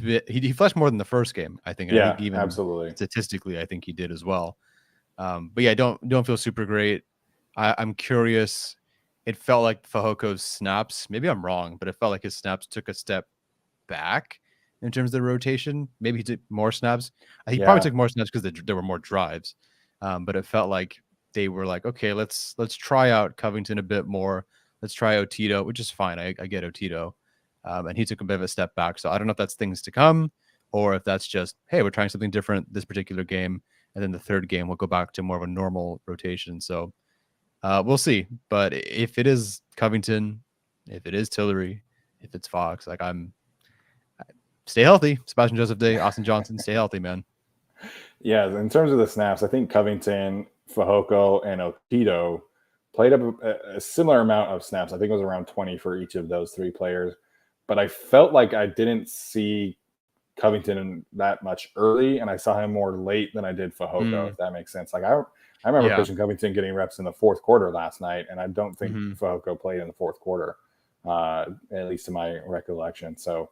bit. He flashed more than the first game, I think. And I think even absolutely. Statistically, I think he did as well. But yeah, don't feel super great. I'm curious. It felt like Fajoko's snaps, maybe I'm wrong, but it felt like his snaps took a step back in terms of the rotation. Maybe he did more snaps. He probably took more snaps because there were more drives. But it felt like they were like, okay, let's try out Covington a bit more. Let's try Otito, which is fine. I get Otito. And he took a bit of a step back. So I don't know if that's things to come or if that's just, hey, we're trying something different this particular game. And then the third game, we'll go back to more of a normal rotation. So we'll see. But if it is Covington, if it is Tillery, if it's Fox, stay healthy. Sebastian Joseph Day, Austin Johnson, stay healthy, man. Yeah, in terms of the snaps, I think Covington, Fehoko, and Otito played up a similar amount of snaps. I think it was around 20 for each of those three players. But I felt like I didn't see Covington that much early, and I saw him more late than I did Fehoko, if that makes sense. Like I remember Christian Covington getting reps in the fourth quarter last night, and I don't think Fehoko played in the fourth quarter, at least to my recollection. So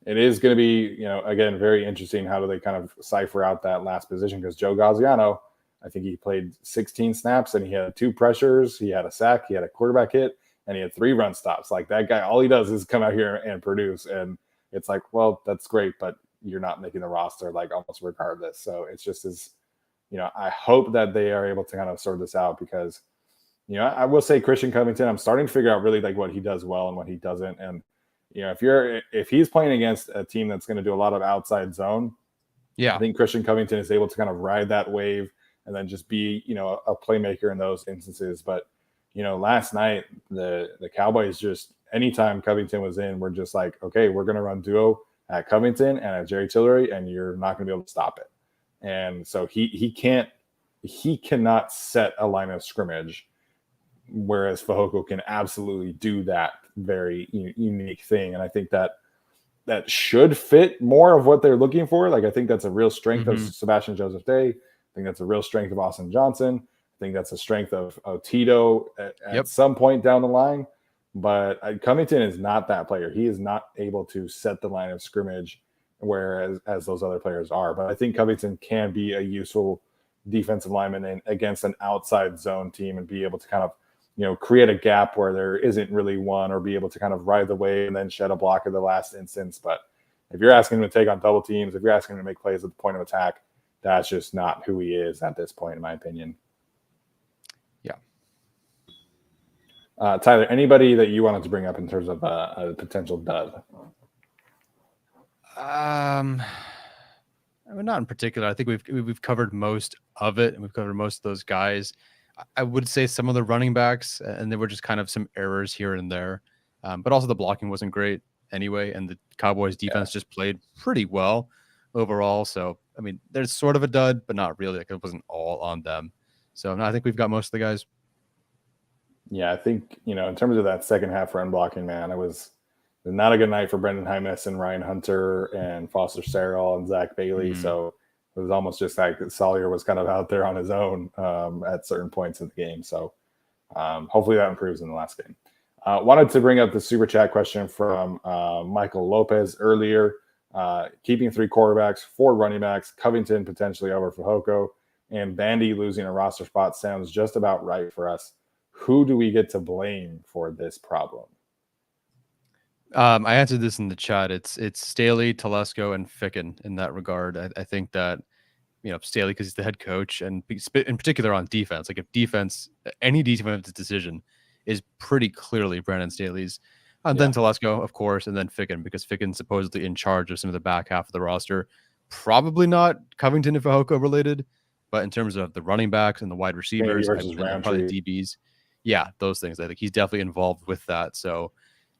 it is going to be, again, very interesting. How do they kind of cipher out that last position? Because Joe Gaziano, I think he played 16 snaps, and he had 2 pressures, he had a sack, he had a quarterback hit, and he had 3 run stops. Like that guy, all he does is come out here and produce. And it's like, well, that's great, but you're not making the roster, like almost regardless. So it's just as, I hope that they are able to kind of sort this out because, I will say Christian Covington, I'm starting to figure out really like what he does well and what he doesn't. And, if he's playing against a team that's going to do a lot of outside zone, I think Christian Covington is able to kind of ride that wave and then just be, a playmaker in those instances. But, last night, the Cowboys just, anytime Covington was in, we're just like, okay, we're going to run duo at Covington and at Jerry Tillery, and you're not going to be able to stop it. And so he cannot set a line of scrimmage, whereas Fehoko can absolutely do that very unique thing. And I think that should fit more of what they're looking for. Like, I think that's a real strength of Sebastian Joseph Day. I think that's a real strength of Austin Johnson. I think that's a strength of Tito at some point down the line. But Covington is not that player. He is not able to set the line of scrimmage, whereas as those other players are. But I think Covington can be a useful defensive lineman against an outside zone team and be able to kind of, create a gap where there isn't really one, or be able to kind of ride the wave and then shed a block at the last instance. But if you're asking him to take on double teams, if you're asking him to make plays at the point of attack, that's just not who he is at this point, in my opinion. Tyler, anybody that you wanted to bring up in terms of a potential dud? Not in particular. I think we've covered most of it, and we've covered most of those guys. I would say some of the running backs, and there were just kind of some errors here and there. But also the blocking wasn't great anyway, and the Cowboys defense just played pretty well overall. So, I mean, there's sort of a dud, but not really. Like, it wasn't all on them. So no, I think we've got most of the guys. Yeah, I think, in terms of that second half run blocking, man, it was not a good night for Brendan Hymus and Ryan Hunter and Foster Sarrell and Zach Bailey. So it was almost just like Sawyer was kind of out there on his own at certain points in the game. So hopefully that improves in the last game. Wanted to bring up the super chat question from Michael Lopez earlier. Keeping 3 quarterbacks, 4 running backs, Covington potentially over Fehoko, and Bandy losing a roster spot sounds just about right for us. Who do we get to blame for this problem? I answered this in the chat. It's Staley, Telesco, and Ficken in that regard. I think that, Staley, because he's the head coach, and in particular on defense. Like if any defensive decision is pretty clearly Brandon Staley's. And then Telesco, of course, and then Ficken, because Ficken's supposedly in charge of some of the back half of the roster. Probably not Covington and Fehoko related, but in terms of the running backs and the wide receivers, and probably DBs, those things. I think he's definitely involved with that. So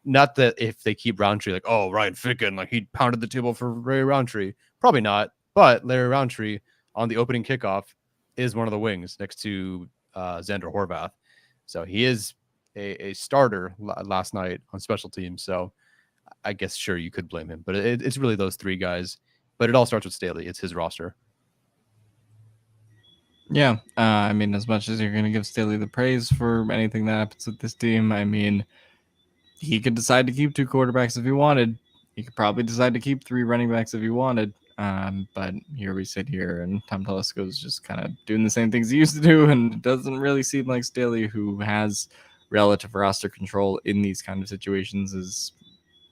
not that if they keep Roundtree, like, oh, Ryan Ficken, like he pounded the table for Larry Roundtree. Probably not. But Larry Roundtree on the opening kickoff is one of the wings next to Xander Horvath. So he is a starter last night on special teams. So I guess, sure, you could blame him. But it's really those 3 guys. But it all starts with Staley. It's his roster. Yeah. I mean, as much as you're going to give Staley the praise for anything that happens with this team, I mean, he could decide to keep 2 quarterbacks if he wanted. He could probably decide to keep 3 running backs if he wanted. But here we sit here, and Tom Telesco is just kind of doing the same things he used to do, and it doesn't really seem like Staley, who has relative roster control in these kind of situations, is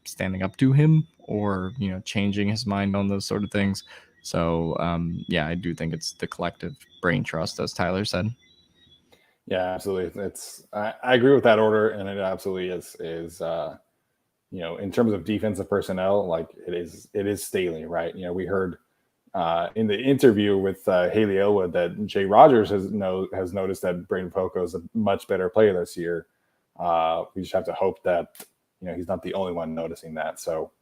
standing up to him or changing his mind on those sort of things. So I do think it's the collective brain trust, as Tyler said. Yeah, absolutely. I agree with that order, and it absolutely is in terms of defensive personnel, like it is Staley, right? We heard in the interview with Haley Elwood that Jay Rogers has noticed that Braden Fehoko is a much better player this year. We just have to hope that he's not the only one noticing that. So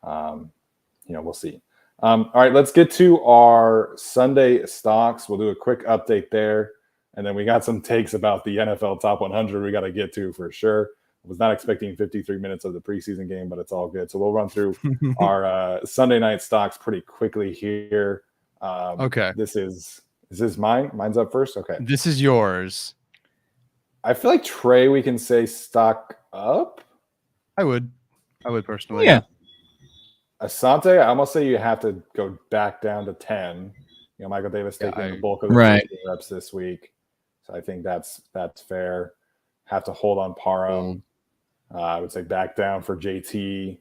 we'll see. All right, let's get to our Sunday stocks. We'll do a quick update there, and then we got some takes about the NFL Top 100 we got to get to for sure. I was not expecting 53 minutes of the preseason game, but it's all good. So we'll run through our Sunday night stocks pretty quickly here. Okay. Is this mine? Mine's up first? Okay. This is yours. I feel like Trey, we can say stock up. I would personally. Yeah. Asante, I almost say you have to go back down to 10. Michael Davis taking the bulk of the reps this week. So I think that's fair. Have to hold on Parham. I would say back down for JT.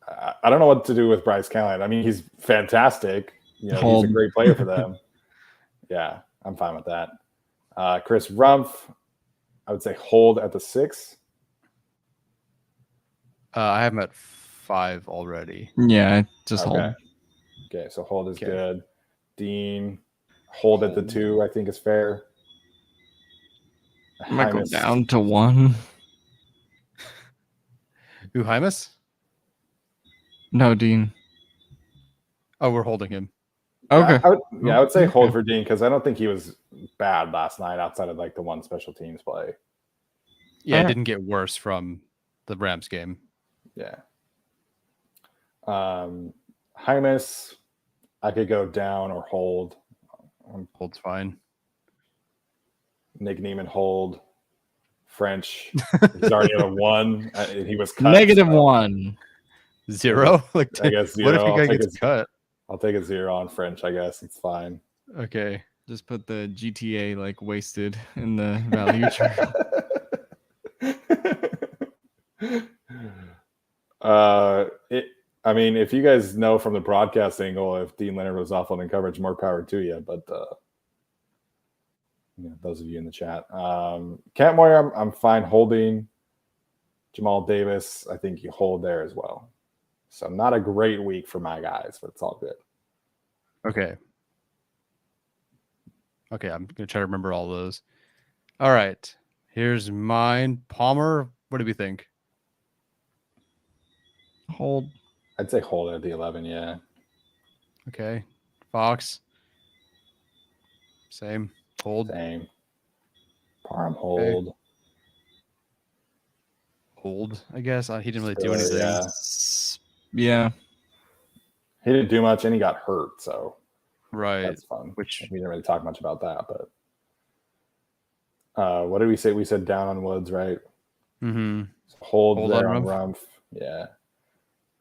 I don't know what to do with Bryce Callahan. I mean, he's fantastic. He's a great player for them. Yeah, I'm fine with that. Chris Rumpf, I would say hold at the 6. I have him at 5 already. Yeah, just hold. Okay, so hold is good. Dean, hold at the 2, I think is fair. I might go down to 1. Who, Hymus? No, Dean. Oh, we're holding him. Okay. I would say hold for Dean, because I don't think he was bad last night outside of like the one special teams play. Yeah, it didn't get worse from the Rams game. Yeah. Hymus, I could go down or hold. Hold's fine. Nick Neiman, hold. French, he's already at a 1. He was cut. -1. 0? Like, I guess 0. What if he gets cut? I'll take a 0 on French, I guess. It's fine. Okay. Just put the GTA like wasted in the value chart. I mean, if you guys know from the broadcast angle, if Dean Leonard was awful in coverage, more power to you. But those of you in the chat, Kent Moyer, I'm fine holding. Jamal Davis, I think you hold there as well. So not a great week for my guys, but it's all good. Okay, I'm gonna try to remember all those. All right, here's mine. Palmer, what do we think? Hold. I'd say hold at the 11, yeah. Okay. Fox. Same. Hold. Same. Parham hold. Hold, I guess. He didn't really do Spiller, anything. Yeah. He didn't do much, and he got hurt, so Right. that's fun. Which we didn't really talk much about that, but what did we say? We said down on Woods, right? Mm-hmm. So hold there on on Rumpf. Yeah.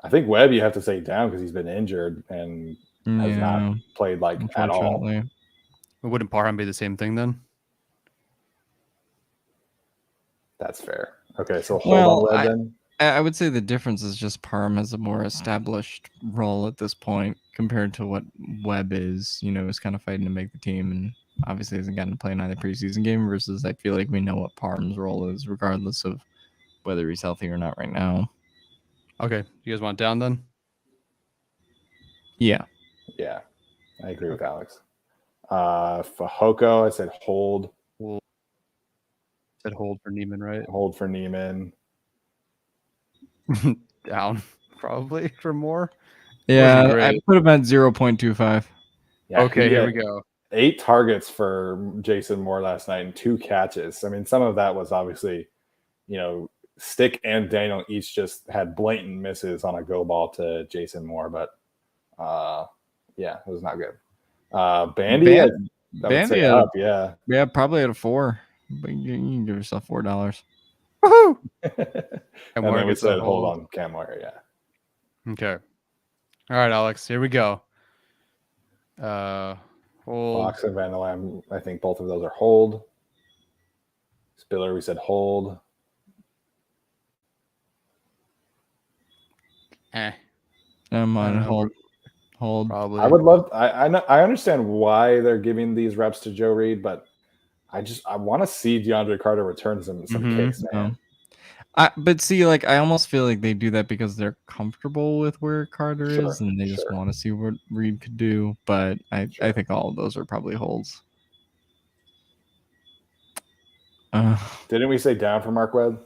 I think Webb you have to say down because he's been injured and has not played like at all. Wouldn't Parham be the same thing then? That's fair. Okay, so hold on Webb then. I would say the difference is just Parham has a more established role at this point compared to what Webb is. You know, is kind of fighting to make the team, and obviously hasn't gotten to play another preseason game. Versus, I feel like we know what Parham's role is, regardless of whether he's healthy or not right now. Okay, you guys want down then? Yeah, I agree with Alex. Fahoko, I said hold. Said hold for Neiman, right? Hold for Neiman. Down, probably for more. Yeah, I put him at 0.25. Yeah, okay, here we go. 8 targets for Jason Moore last night and 2 catches. I mean, some of that was obviously, Stick and Daniel each just had blatant misses on a go ball to Jason Moore, but it was not good. Bandy, I would say up, yeah. Yeah, probably at a 4. But you can give yourself $4. Woohoo! And then we said hold on Cam Moore, yeah. Okay. All right, Alex, here we go. Hold. Fox and Van der Lam, I think both of those are hold. Spiller, we said hold. I'm on hold. Probably. I would love. I understand why they're giving these reps to Joe Reed, but I want to see DeAndre Carter return some kicks, man. But see, I almost feel like they do that because they're comfortable with where Carter is, and they just want to see what Reed could do. But I think all of those are probably holds. Didn't we say down for Mark Webb?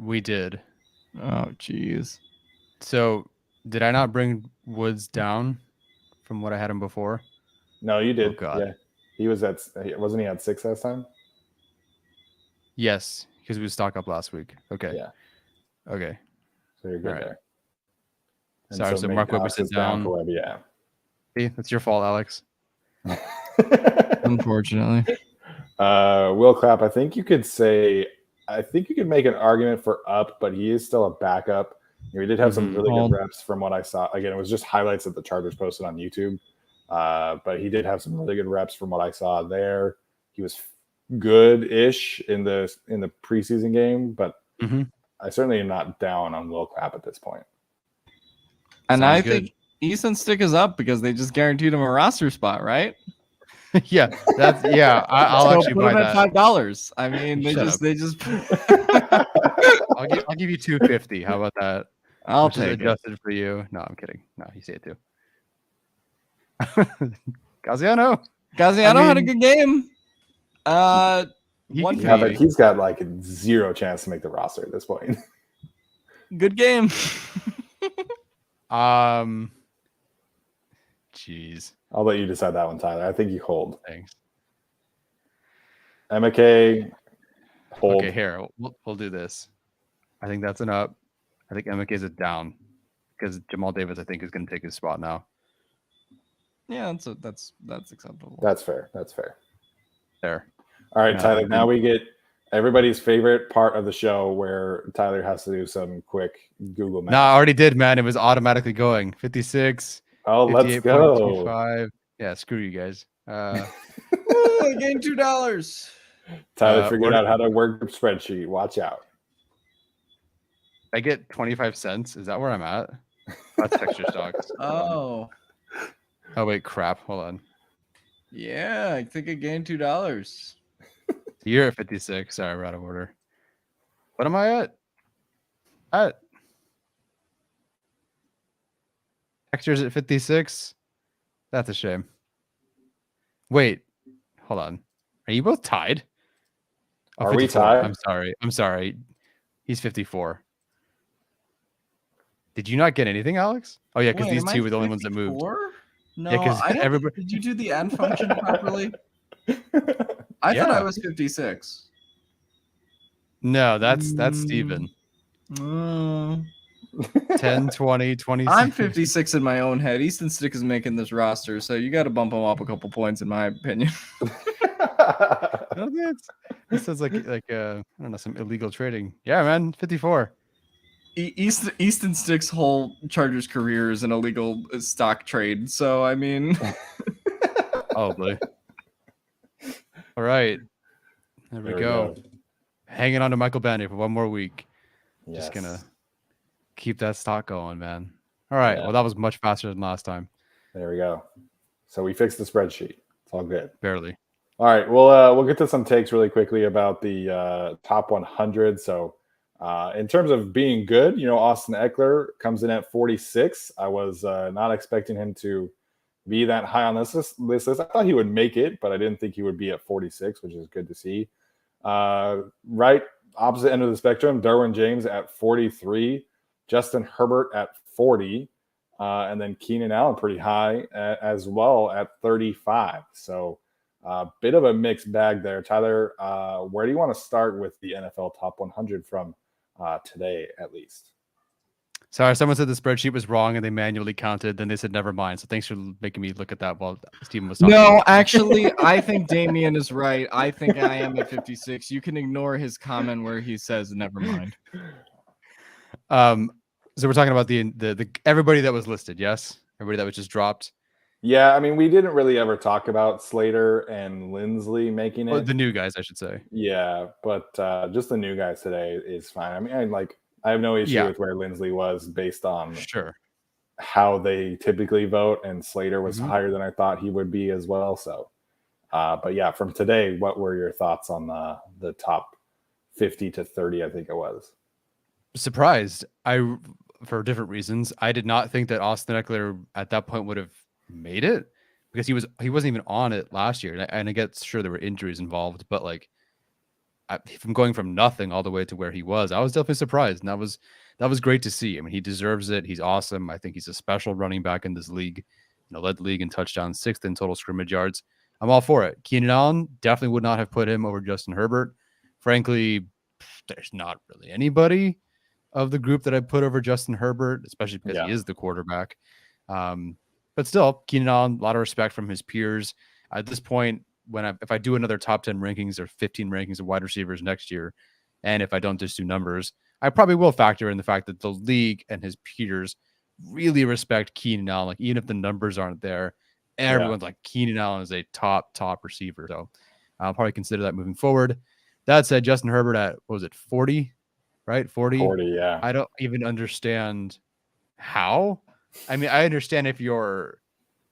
We did. Oh, jeez. So, did I not bring Woods down from what I had him before? No, you did. Oh, God. Yeah, wasn't he at 6 last time? Yes, because we was stock up last week. Okay. Yeah. Okay. So you're good there. And sorry, so Mark Webb we said down. For Webb, yeah. See, that's your fault, Alex. Unfortunately. Will Clapp, I think you could make an argument for up, but he is still a backup. We did have some really good reps from what I saw. Again, it was just highlights that the Chargers posted on YouTube. But he did have some really good reps from what I saw there. He was good-ish in the preseason game, but I certainly am not down on Will Clapp at this point. And I think Easton Stick is up because they just guaranteed him a roster spot, right? Yeah, I'll actually buy that. $5. I mean, they just. I'll give you $250. How about that? I'll take it. Adjusted for you. No, I'm kidding. No, you say it too. Gaziano had a good game. He's got zero chance to make the roster at this point. Good game. Jeez. I'll let you decide that one, Tyler. I think you hold. Thanks. McKay, hold. Okay, here we'll do this. I think that's an up. I think McKay's a down because Jamal Davis, I think, is going to take his spot now. Yeah, that's acceptable. That's fair. There. All right, Tyler. Now we get everybody's favorite part of the show where Tyler has to do some quick Google math. No, I already did, man. It was automatically going 56. Oh, let's go. 25. Yeah, screw you guys. I gained $2. Tyler figured out how to work the spreadsheet. Watch out. I get 25 cents. Is that where I'm at? That's texture stocks. Oh, wait, crap. Hold on. Yeah, I think I gained $2. You're at 56. Sorry, we're out of order. What am I at? Textures at 56. That's a shame. Wait, hold on. Are you both tied? Oh, are we tied? I'm sorry. He's 54. Did you not get anything, Alex? Oh yeah, because these two were the only ones that moved. No, Yeah, 'cause I don't. everybody- Did you do the and function properly? I thought I was 56. No, that's Steven. 10, 20, 26. I'm 56 in my own head. Easton Stick is making this roster, so you got to bump him up a couple points, in my opinion. No, this sounds like I don't know, some illegal trading. Yeah, man, 54. Easton Stick's whole Chargers career is an illegal stock trade. So I mean, Probably. All right, there we go. Hanging on to Michael Bennett for one more week. Yes. Just gonna keep that stock going, man. All right. Yeah. Well, that was much faster than last time. There we go. So we fixed the spreadsheet. It's all good. Barely. All right. We'll get to some takes really quickly about the top 100. So in terms of being good, Austin Eckler comes in at 46. I was not expecting him to be that high on this list. I thought he would make it, but I didn't think he would be at 46, which is good to see. Right opposite end of the spectrum, Derwin James at 43, Justin Herbert at 40, and then Keenan Allen pretty high as well at 35. So a bit of a mixed bag there. Tyler, where do you want to start with the NFL top 100 from today, at least? Sorry, someone said the spreadsheet was wrong and they manually counted. Then they said never mind. So thanks for making me look at that while Steven was talking. no, actually, I think Damien is right. I think I am at 56. You can ignore his comment where he says never mind. So we're talking about the everybody that was listed. Yes, everybody that was just dropped. Yeah, I mean, we didn't really ever talk about Slater and Lindsley making it. Well, the new guys, I should say. Yeah, but just the new guys today is fine. I mean, I have no issue with where Lindsley was based on how they typically vote, and Slater was higher than I thought he would be as well. So, but yeah, from today, what were your thoughts on the top 50 to 30? I think it was. Surprised. For different reasons. I did not think that Austin Eckler at that point would have made it because he wasn't even on it last year. And I get sure there were injuries involved, but like from going from nothing all the way to where he was, I was definitely surprised. And that was great to see. I mean, he deserves it. He's awesome. I think he's a special running back in this league. Led the league in touchdowns, 6th in total scrimmage yards. I'm all for it. Keenan Allen definitely would not have put him over Justin Herbert. Frankly, there's not really anybody of the group that I put over Justin Herbert, especially because he is the quarterback. But still, Keenan Allen, a lot of respect from his peers. At this point, if I do another top 10 rankings or 15 rankings of wide receivers next year, and if I don't just do numbers, I probably will factor in the fact that the league and his peers really respect Keenan Allen. Like, even if the numbers aren't there, everyone's like, Keenan Allen is a top receiver. So I'll probably consider that moving forward. That said, Justin Herbert at, 40? Right? 40? 40, yeah. I don't even understand how. I mean, I understand if you're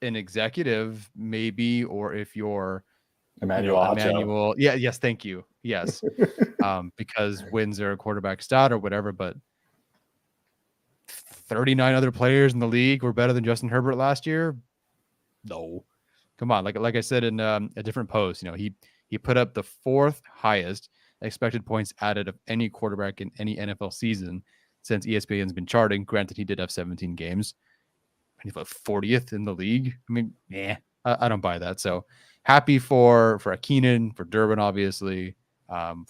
an executive, maybe, or if you're Emmanuel. Yeah, yes, thank you. Yes. Because wins are a quarterback stat or whatever, but 39 other players in the league were better than Justin Herbert last year. No. Come on. Like I said in a different post, he put up the 4th highest expected points added of any quarterback in any NFL season since ESPN's been charting. Granted, he did have 17 games. And he's 40th in the league. I mean, I don't buy that. So happy for Keenan, for Derwin, obviously,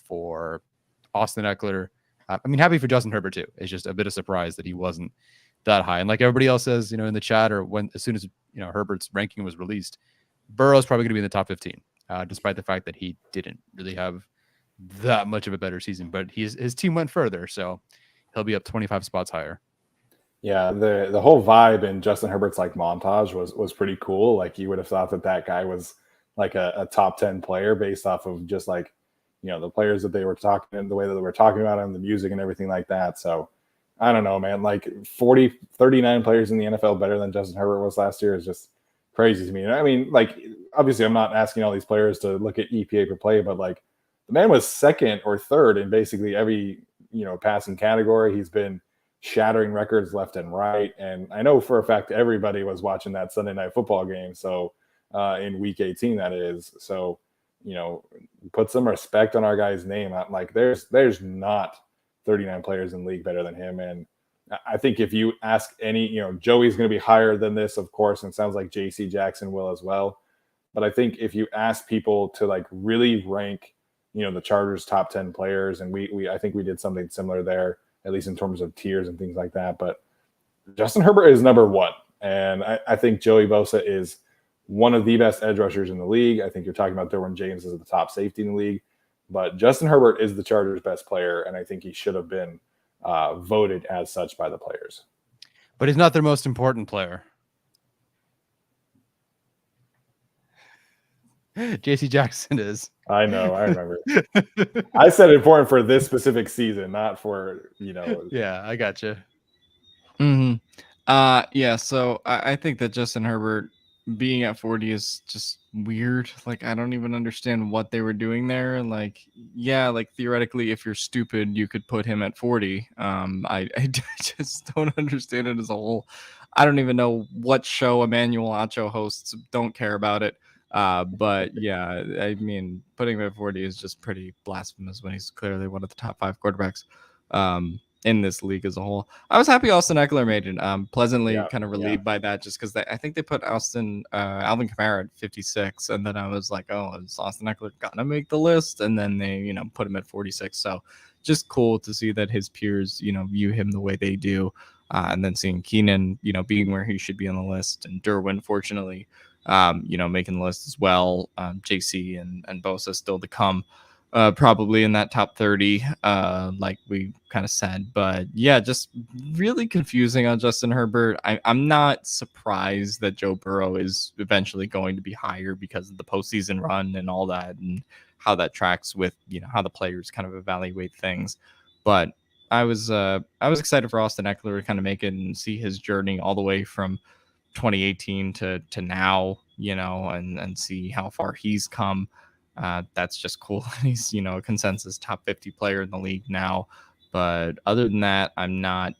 for Austin Eckler. I mean, happy for Justin Herbert too. It's just a bit of surprise that he wasn't that high. And like everybody else says, in the chat, or as soon as Herbert's ranking was released, Burrow's probably going to be in the top 15, despite the fact that he didn't really have that much of a better season. But his team went further, so he'll be up 25 spots higher. Yeah, the whole vibe in Justin Herbert's montage was pretty cool. Like, you would have thought that guy was like a top 10 player based off of just the players that they were talking and the way that they were talking about him, the music and everything like that. So I don't know, man, 39 players in the NFL better than Justin Herbert was last year is just crazy to me. And I mean, obviously I'm not asking all these players to look at EPA per play, but the man was 2nd or 3rd in basically every, passing category. He's been shattering records left and right. And I know for a fact everybody was watching that Sunday Night Football game. So in week 18, that is. So, put some respect on our guy's name. There's not 39 players in the league better than him. And I think if you ask any, Joey's going to be higher than this, of course, and it sounds like JC Jackson will as well. But I think if you ask people to like really rank, the Chargers top 10 players, and I think we did something similar there, at least in terms of tiers and things like that. But Justin Herbert is number one. And I think Joey Bosa is one of the best edge rushers in the league. I think you're talking about Derwin James as the top safety in the league. But Justin Herbert is the Chargers' best player, and I think he should have been voted as such by the players. But he's not their most important player. JC Jackson is. I know. I remember. I said important for this specific season, not for, Yeah, I got you. Mm-hmm. Yeah, so I think that Justin Herbert being at 40 is just weird. Like, I don't even understand what they were doing there. Like, yeah, like theoretically, if you're stupid, you could put him at 40. I just don't understand it as a whole. I don't even know what show Emmanuel Acho hosts. Don't care about it. But yeah, I mean, putting him at 40 is just pretty blasphemous when he's clearly one of the top 5 quarterbacks in this league as a whole. I was happy Austin Eckler made it. Pleasantly kind of relieved by that, just because I think they put Alvin Kamara at 56, and then I was like, oh, is Austin Eckler gonna make the list? And then they, put him at 46. So just cool to see that his peers, view him the way they do. And then seeing Keenan, being where he should be on the list, and Derwin, fortunately, making the list as well. JC and Bosa still to come, probably in that top 30, like we kind of said. But yeah, just really confusing on Justin Herbert. I'm not surprised that Joe Burrow is eventually going to be higher because of the postseason run and all that, and how that tracks with how the players kind of evaluate things. But I was excited for Austin Eckler to kind of make it and see his journey all the way from 2018 to now, and see how far he's come. That's just cool. He's, a consensus top 50 player in the league now. But other than that, I'm not,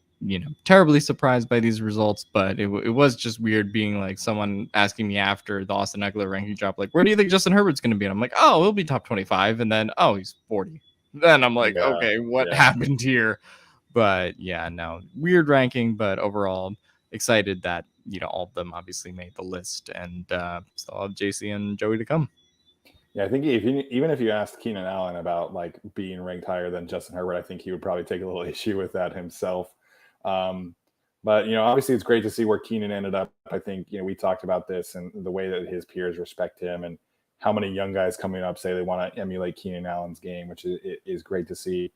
terribly surprised by these results. But it was just weird being like someone asking me after the Austin Eckler ranking drop, like, where do you think Justin Herbert's going to be? And I'm like, oh, he'll be top 25. And then, oh, he's 40. Then I'm like, okay, what happened here? But yeah, no, weird ranking. But overall, excited that, all of them obviously made the list, and still have JC and Joey to come. Yeah, I think even if you asked Keenan Allen about like being ranked higher than Justin Herbert, I think he would probably take a little issue with that himself. But obviously it's great to see where Keenan ended up. I think we talked about this and the way that his peers respect him, and how many young guys coming up say they want to emulate Keenan Allen's game, which is great to see.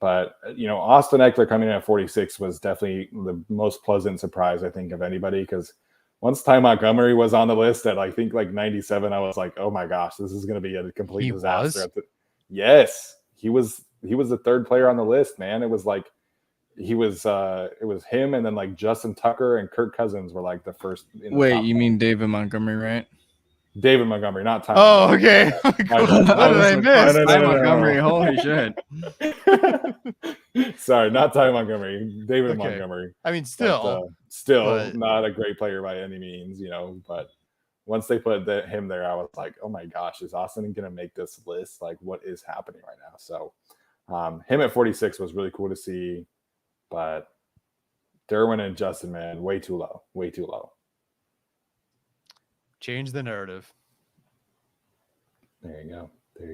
But Austin Eckler coming in at 46 was definitely the most pleasant surprise, I think, of anybody, because once Ty Montgomery was on the list at I think like 97, I was like, oh my gosh, this is going to be a complete disaster. Yes, he was the third player on the list, man. It was like it was him, and then like Justin Tucker and Kirk Cousins were like the first. Wait, you mean David Montgomery, right? David Montgomery, not Ty. Oh, okay. What did I miss? Ty Montgomery, holy shit. Sorry, not Ty Montgomery. David Montgomery. I mean, still not a great player by any means, but once they put him there, I was like, oh my gosh, is Austin going to make this list? Like, what is happening right now? So him at 46 was really cool to see, but Derwin and Justin, man, way too low. Change the narrative. There you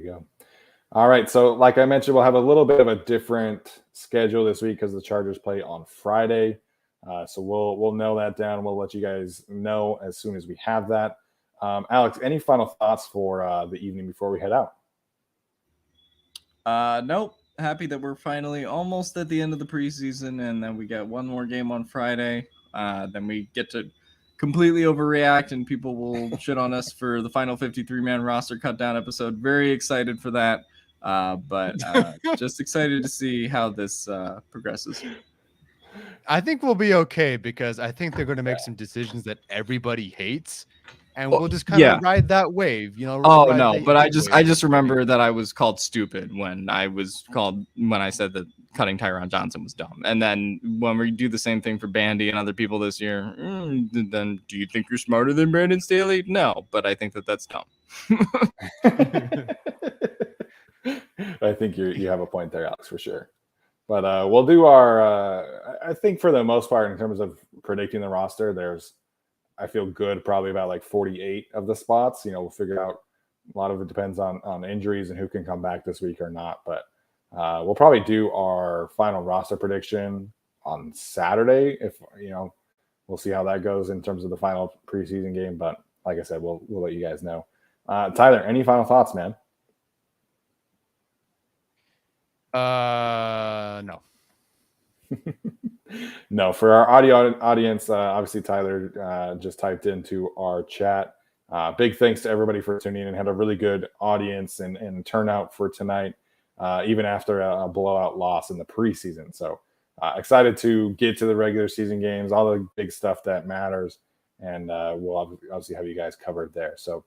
go. All right. So like I mentioned, we'll have a little bit of a different schedule this week because the Chargers play on Friday. So we'll nail that down. We'll let you guys know as soon as we have that. Alex, any final thoughts for the evening before we head out? Nope. Happy that we're finally almost at the end of the preseason, and then we got one more game on Friday. Then we get to completely overreact, and people will shit on us for the final 53-man roster cut down episode. Very excited for that, but just excited to see how this progresses. I think we'll be okay, because I think they're going to make some decisions that everybody hates, and we'll just kind of ride that wave, But I just remember that I was called stupid when I said that cutting Tyron Johnson was dumb. And then when we do the same thing for Bandy and other people this year, then do you think you're smarter than Brandon Staley? No, but I think that that's dumb. I think you have a point there, Alex, for sure. But we'll do our. I think for the most part, in terms of predicting the roster, I feel good probably about like 48 of the spots. We'll figure out. A lot of it depends on injuries and who can come back this week or not. But we'll probably do our final roster prediction on Saturday. If we'll see how that goes in terms of the final preseason game. But like I said, we'll let you guys know. Tyler, any final thoughts, man? No. No, for our audio audience, obviously Tyler just typed into our chat. Big thanks to everybody for tuning in and had a really good audience and turnout for tonight, even after a blowout loss in the preseason. So excited to get to the regular season games, all the big stuff that matters. And we'll obviously have you guys covered there. So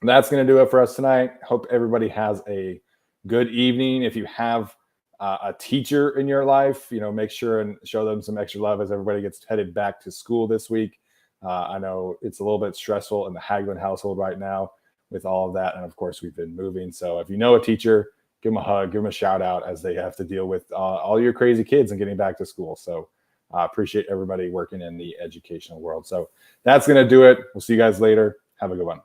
that's going to do it for us tonight. Hope everybody has a good evening. If you have a teacher in your life, make sure and show them some extra love as everybody gets headed back to school this week. I know it's a little bit stressful in the Hagelin household right now with all of that. And of course, we've been moving. So if you know a teacher, give them a hug, give them a shout out as they have to deal with all your crazy kids and getting back to school. So appreciate everybody working in the educational world. So that's going to do it. We'll see you guys later. Have a good one.